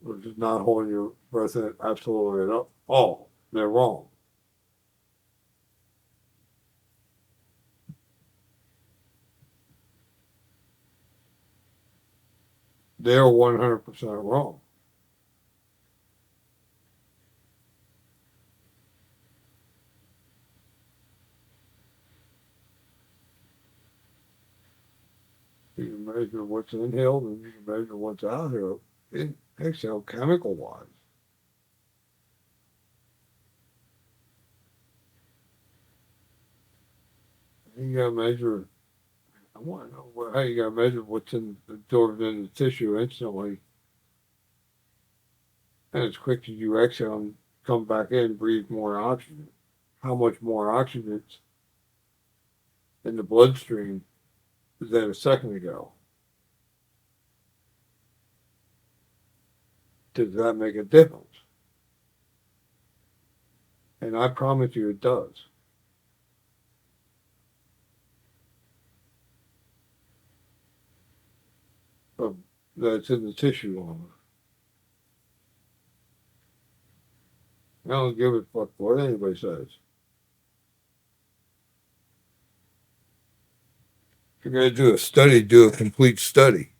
We're just not holding your breath in absolutely at all. They're wrong. They're 100% wrong. You can measure what's inhaled and you can measure what's out here. Exhale, chemical wise. You got to measure. I want to know how you got to measure what's absorbed in the tissue instantly. And as quick as you exhale and come back in, breathe more oxygen. How much more oxygen is in the bloodstream than a second ago? Does that make a difference? And I promise you it does. That's in the tissue on it. I don't give a fuck what anybody says. If you're going to do a study, do a complete study.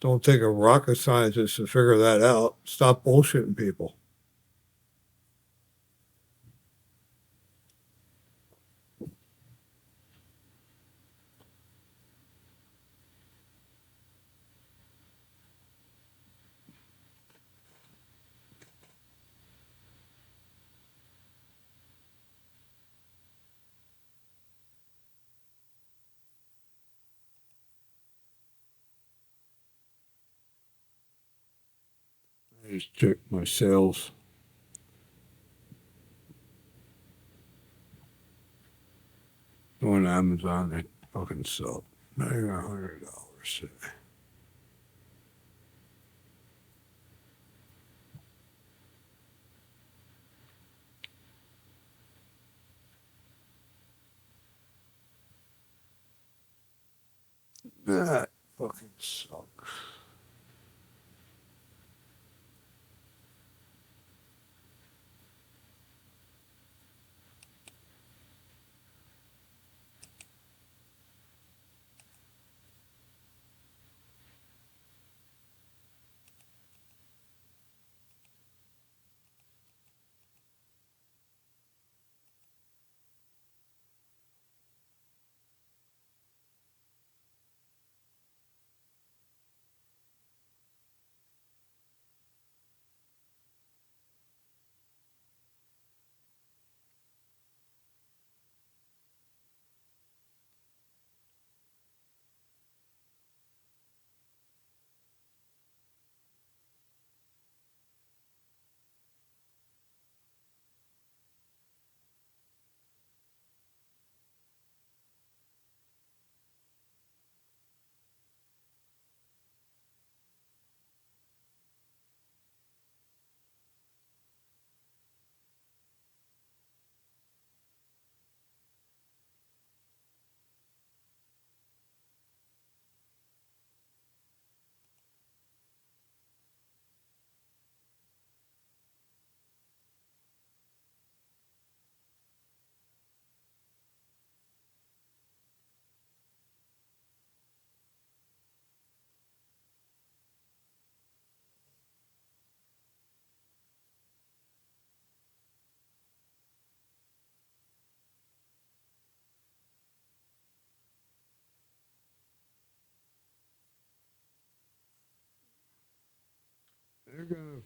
Don't take a rocket scientist to figure that out. Stop bullshitting people. I just check my sales. On Amazon, they fucking sell maybe $100. That fucking sucks. They're gonna.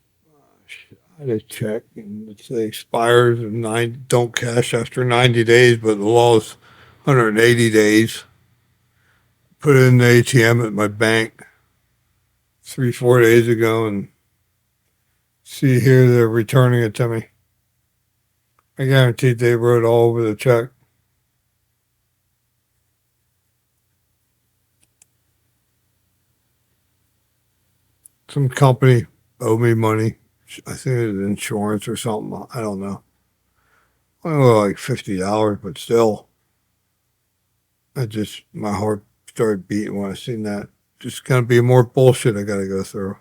I had a check and it say expires in 90. Don't cash after 90 days, but the law is 180 days. Put it in the ATM at my bank. 3-4 days ago, and see here they're returning it to me. I guarantee they wrote all over the check. Some company owed me money. I think it was insurance or something. I don't know. Like $50, but still, my heart started beating when I seen that. Just gonna be more bullshit I gotta go through.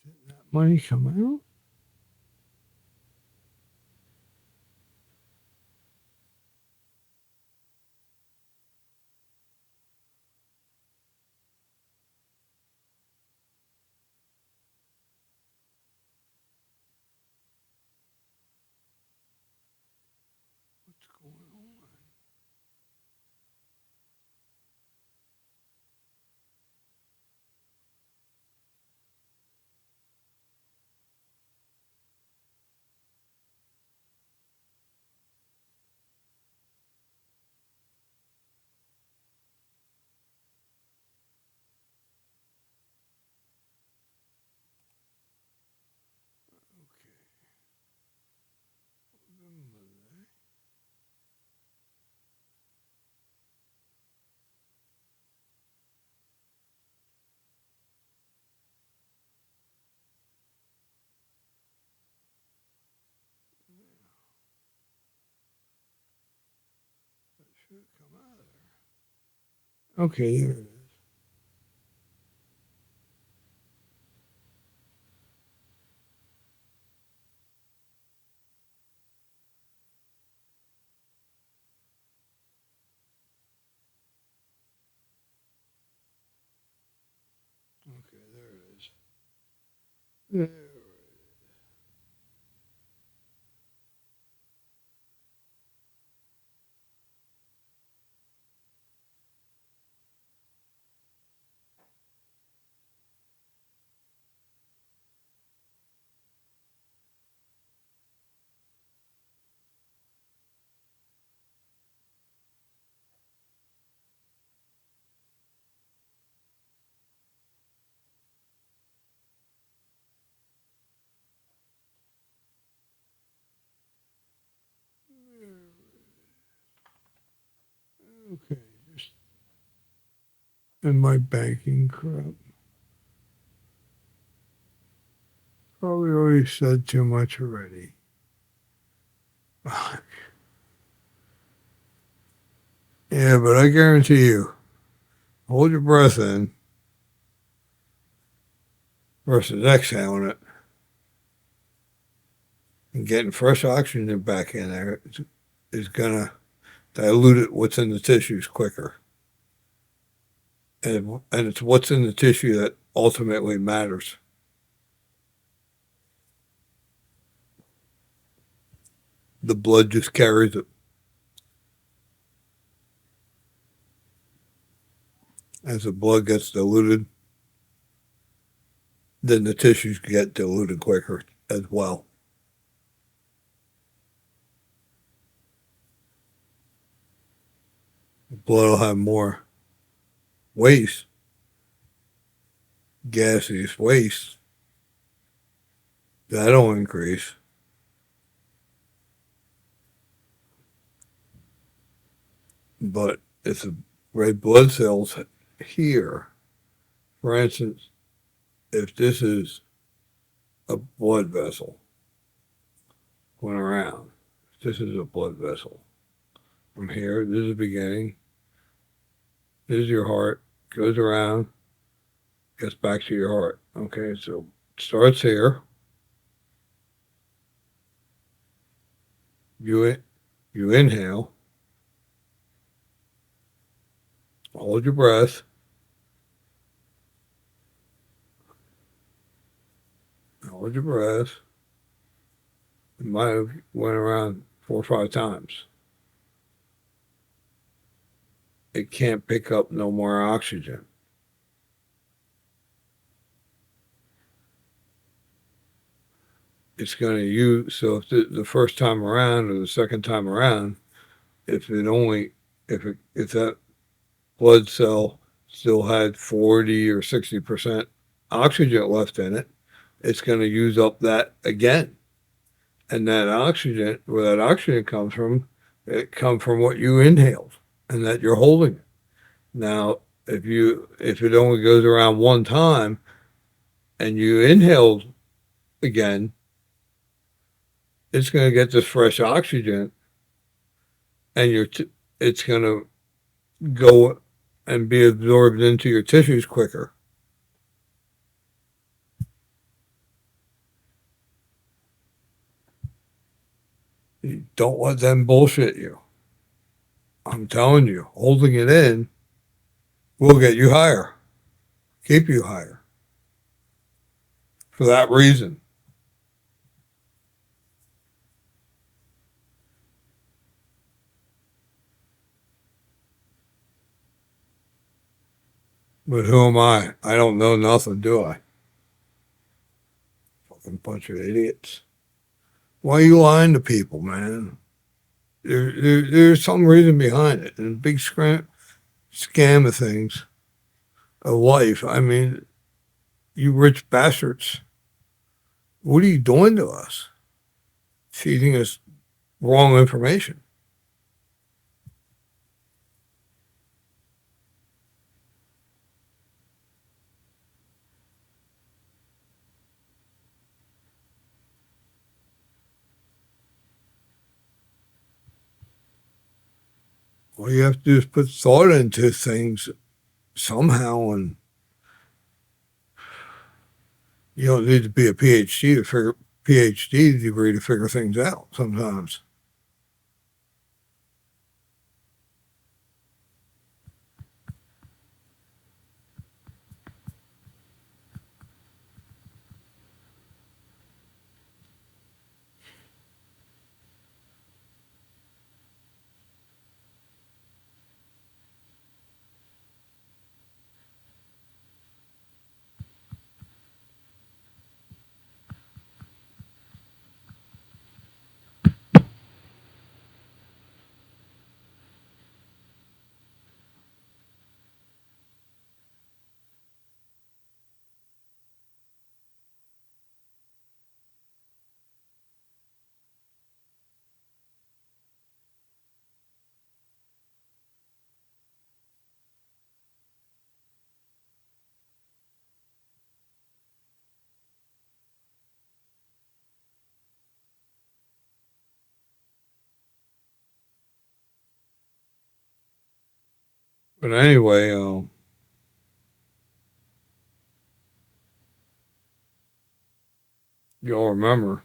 Didn't that money come out? What's going on? Should come out of there. Okay, there it is. Okay, there it is. There. Okay, just in my banking crap. Probably already said too much already. Yeah, but I guarantee you, hold your breath in versus exhaling it and getting fresh oxygen back in there is gonna dilute it what's in the tissues quicker. And it's what's in the tissue that ultimately matters. The blood just carries it. As the blood gets diluted, then the tissues get diluted quicker as well. The blood will have more waste, gaseous waste. That'll increase. But if the red blood cells here, for instance, if this is a blood vessel going around, this is a blood vessel. From here, this is the beginning. This is your heart, goes around, Gets back to your heart. Okay, so starts here. You inhale, hold your breath, hold your breath. It might have went around 4 or 5 times. It can't pick up no more oxygen. It's going to use, so if the first time around or the second time around, if it only if that blood cell still had 40 or 60% oxygen left in it, it's going to use up that again. And that oxygen, where that oxygen comes from, it comes from what you inhaled and that you're holding it. Now, if it only goes around one time and you inhaled again, it's going to get this fresh oxygen, and it's going to go and be absorbed into your tissues quicker. Don't let them bullshit you. I'm telling you, holding it in will get you higher, keep you higher. For that reason. But who am I? I don't know nothing, do I? Fucking bunch of idiots. Why are you lying to people, man? There's some reason behind it. And a big scam of things, of life. I mean, you rich bastards. What are you doing to us? Feeding us wrong information. All you have to do is put thought into things somehow, and you don't need to be a PhD degree to figure things out sometimes. But anyway, you'll remember.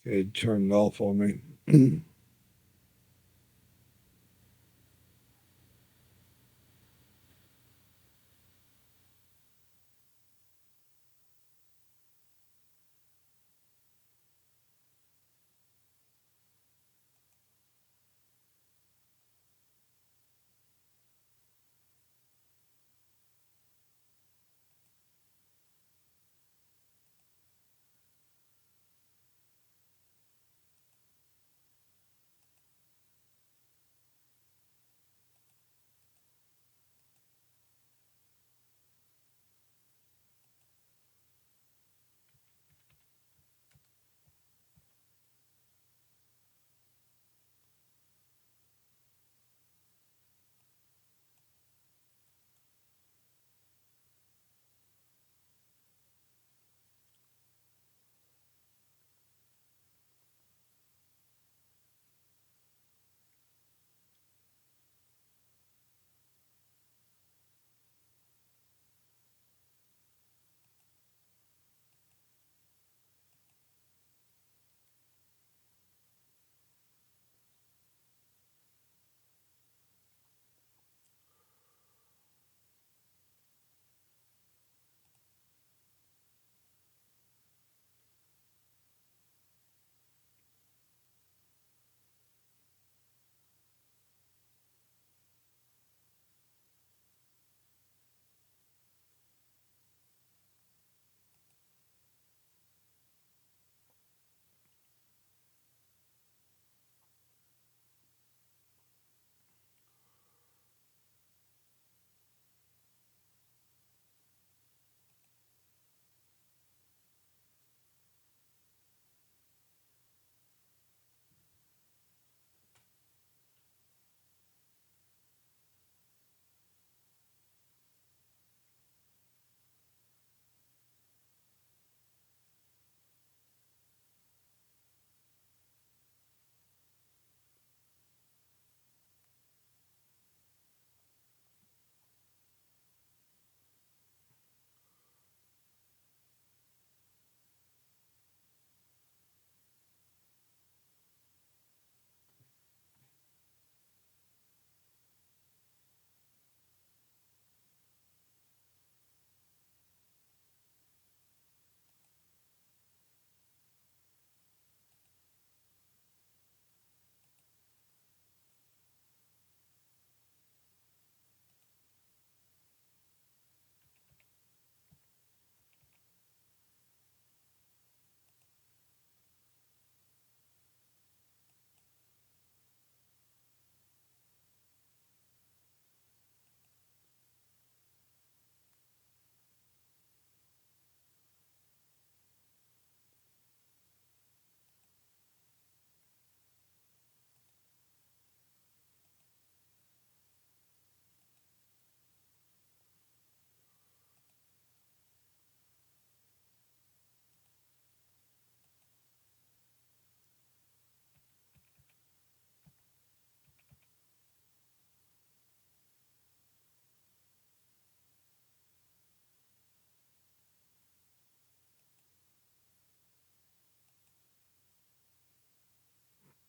It turned off on me.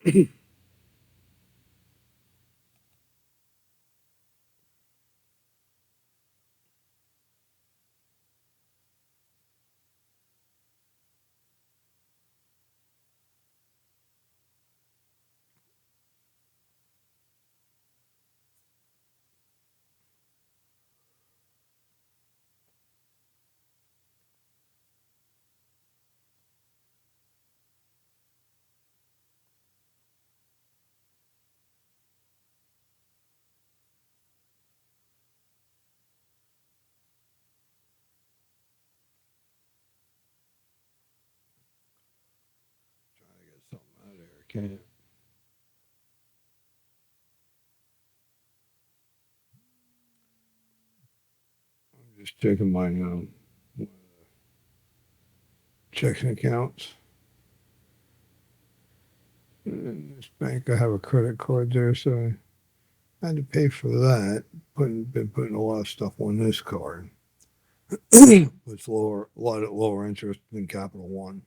Trying to get something out of here, can't it? I'm just checking my checking accounts. In this bank, I have a credit card there, so I had to pay for that. Been putting a lot of stuff on this card. It's lower, a lot of lower interest than Capital One.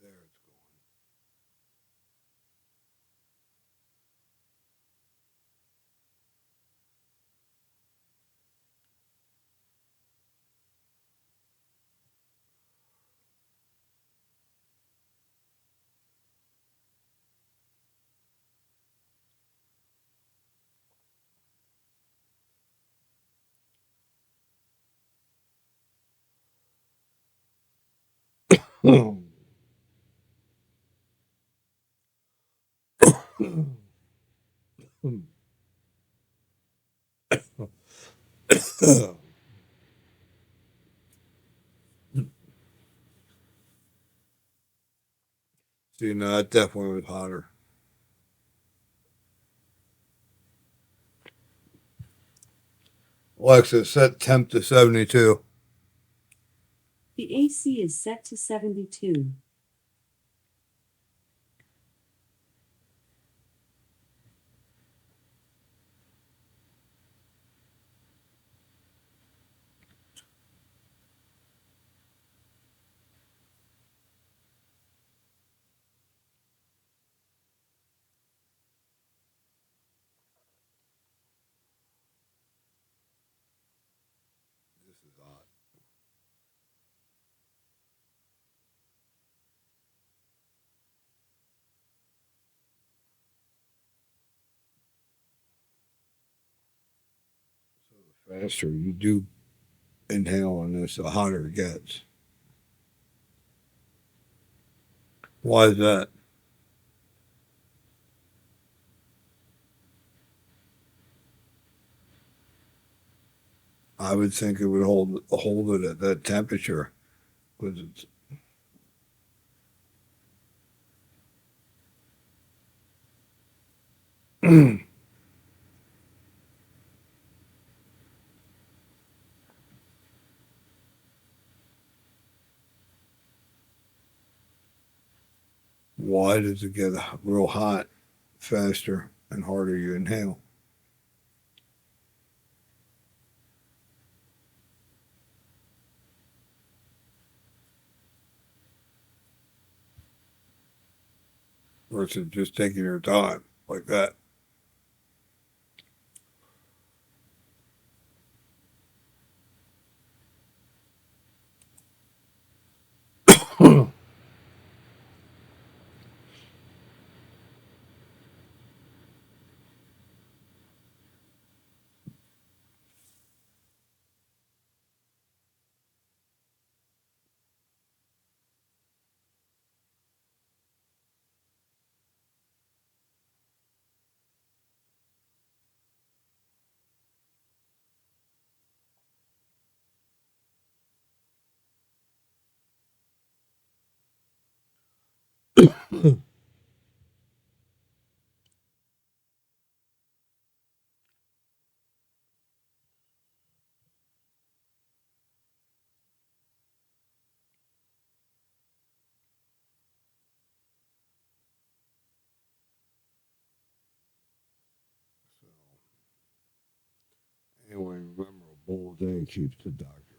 There it's going. See, no, that definitely was hotter. Alexa, set temp to 72. The AC is set to 72. This is hot. So the faster you do inhale on this, the hotter it gets. Why is that? I would think it would hold it at that temperature because it's why does it get real hot faster and harder you inhale? Versus just taking your time like that. All day keeps the doctor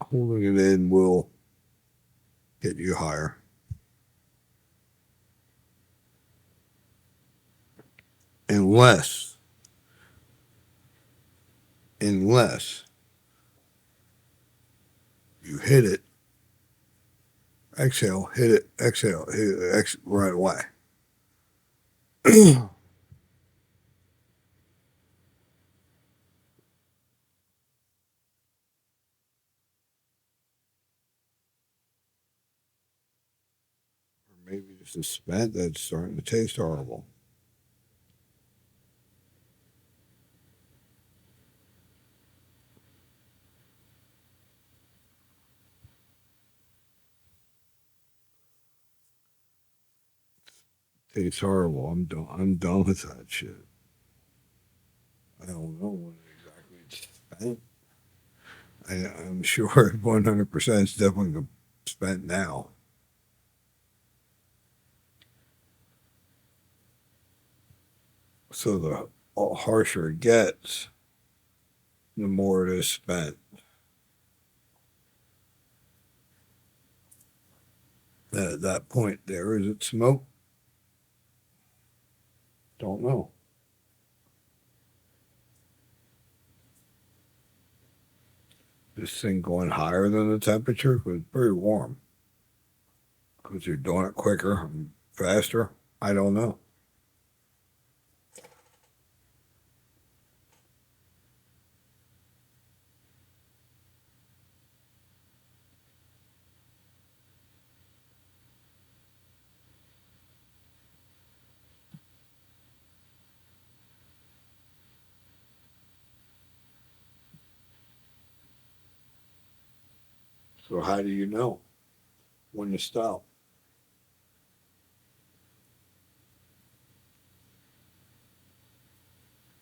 away. Holding it in will get you higher. Unless you hit it, exhale, hit it, exhale, hit it, right away. Or maybe it's a spent that's starting to taste horrible. Tastes horrible. I'm done with that shit. I don't know when exactly it's spent. I'm sure 100% it's definitely spent now. So the harsher it gets, the more it is spent. At that point there, is it smoke? Don't know. This thing going higher than the temperature was pretty warm. Because you're doing it quicker and faster? I don't know. So how do you know when to stop?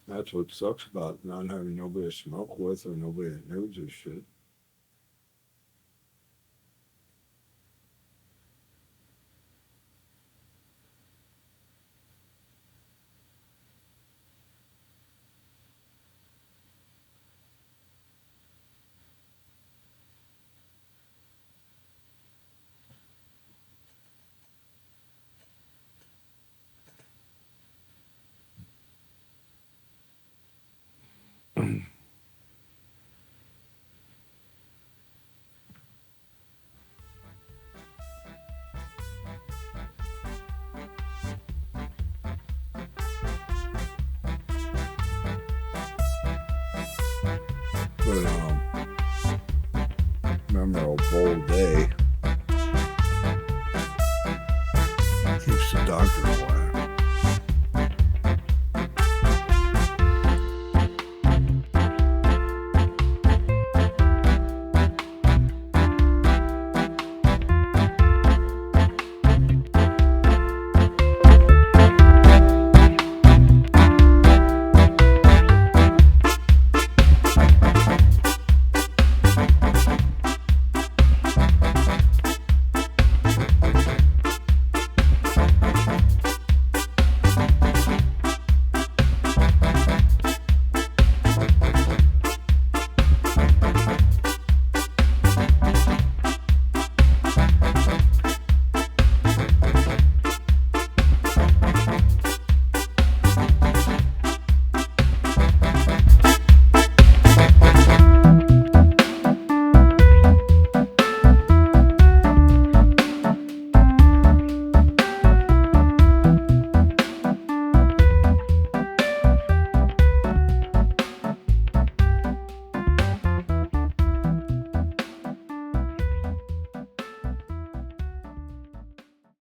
That's what sucks about not having nobody to smoke with or nobody that knows this shit. But remember, a bold day keeps the doctor away.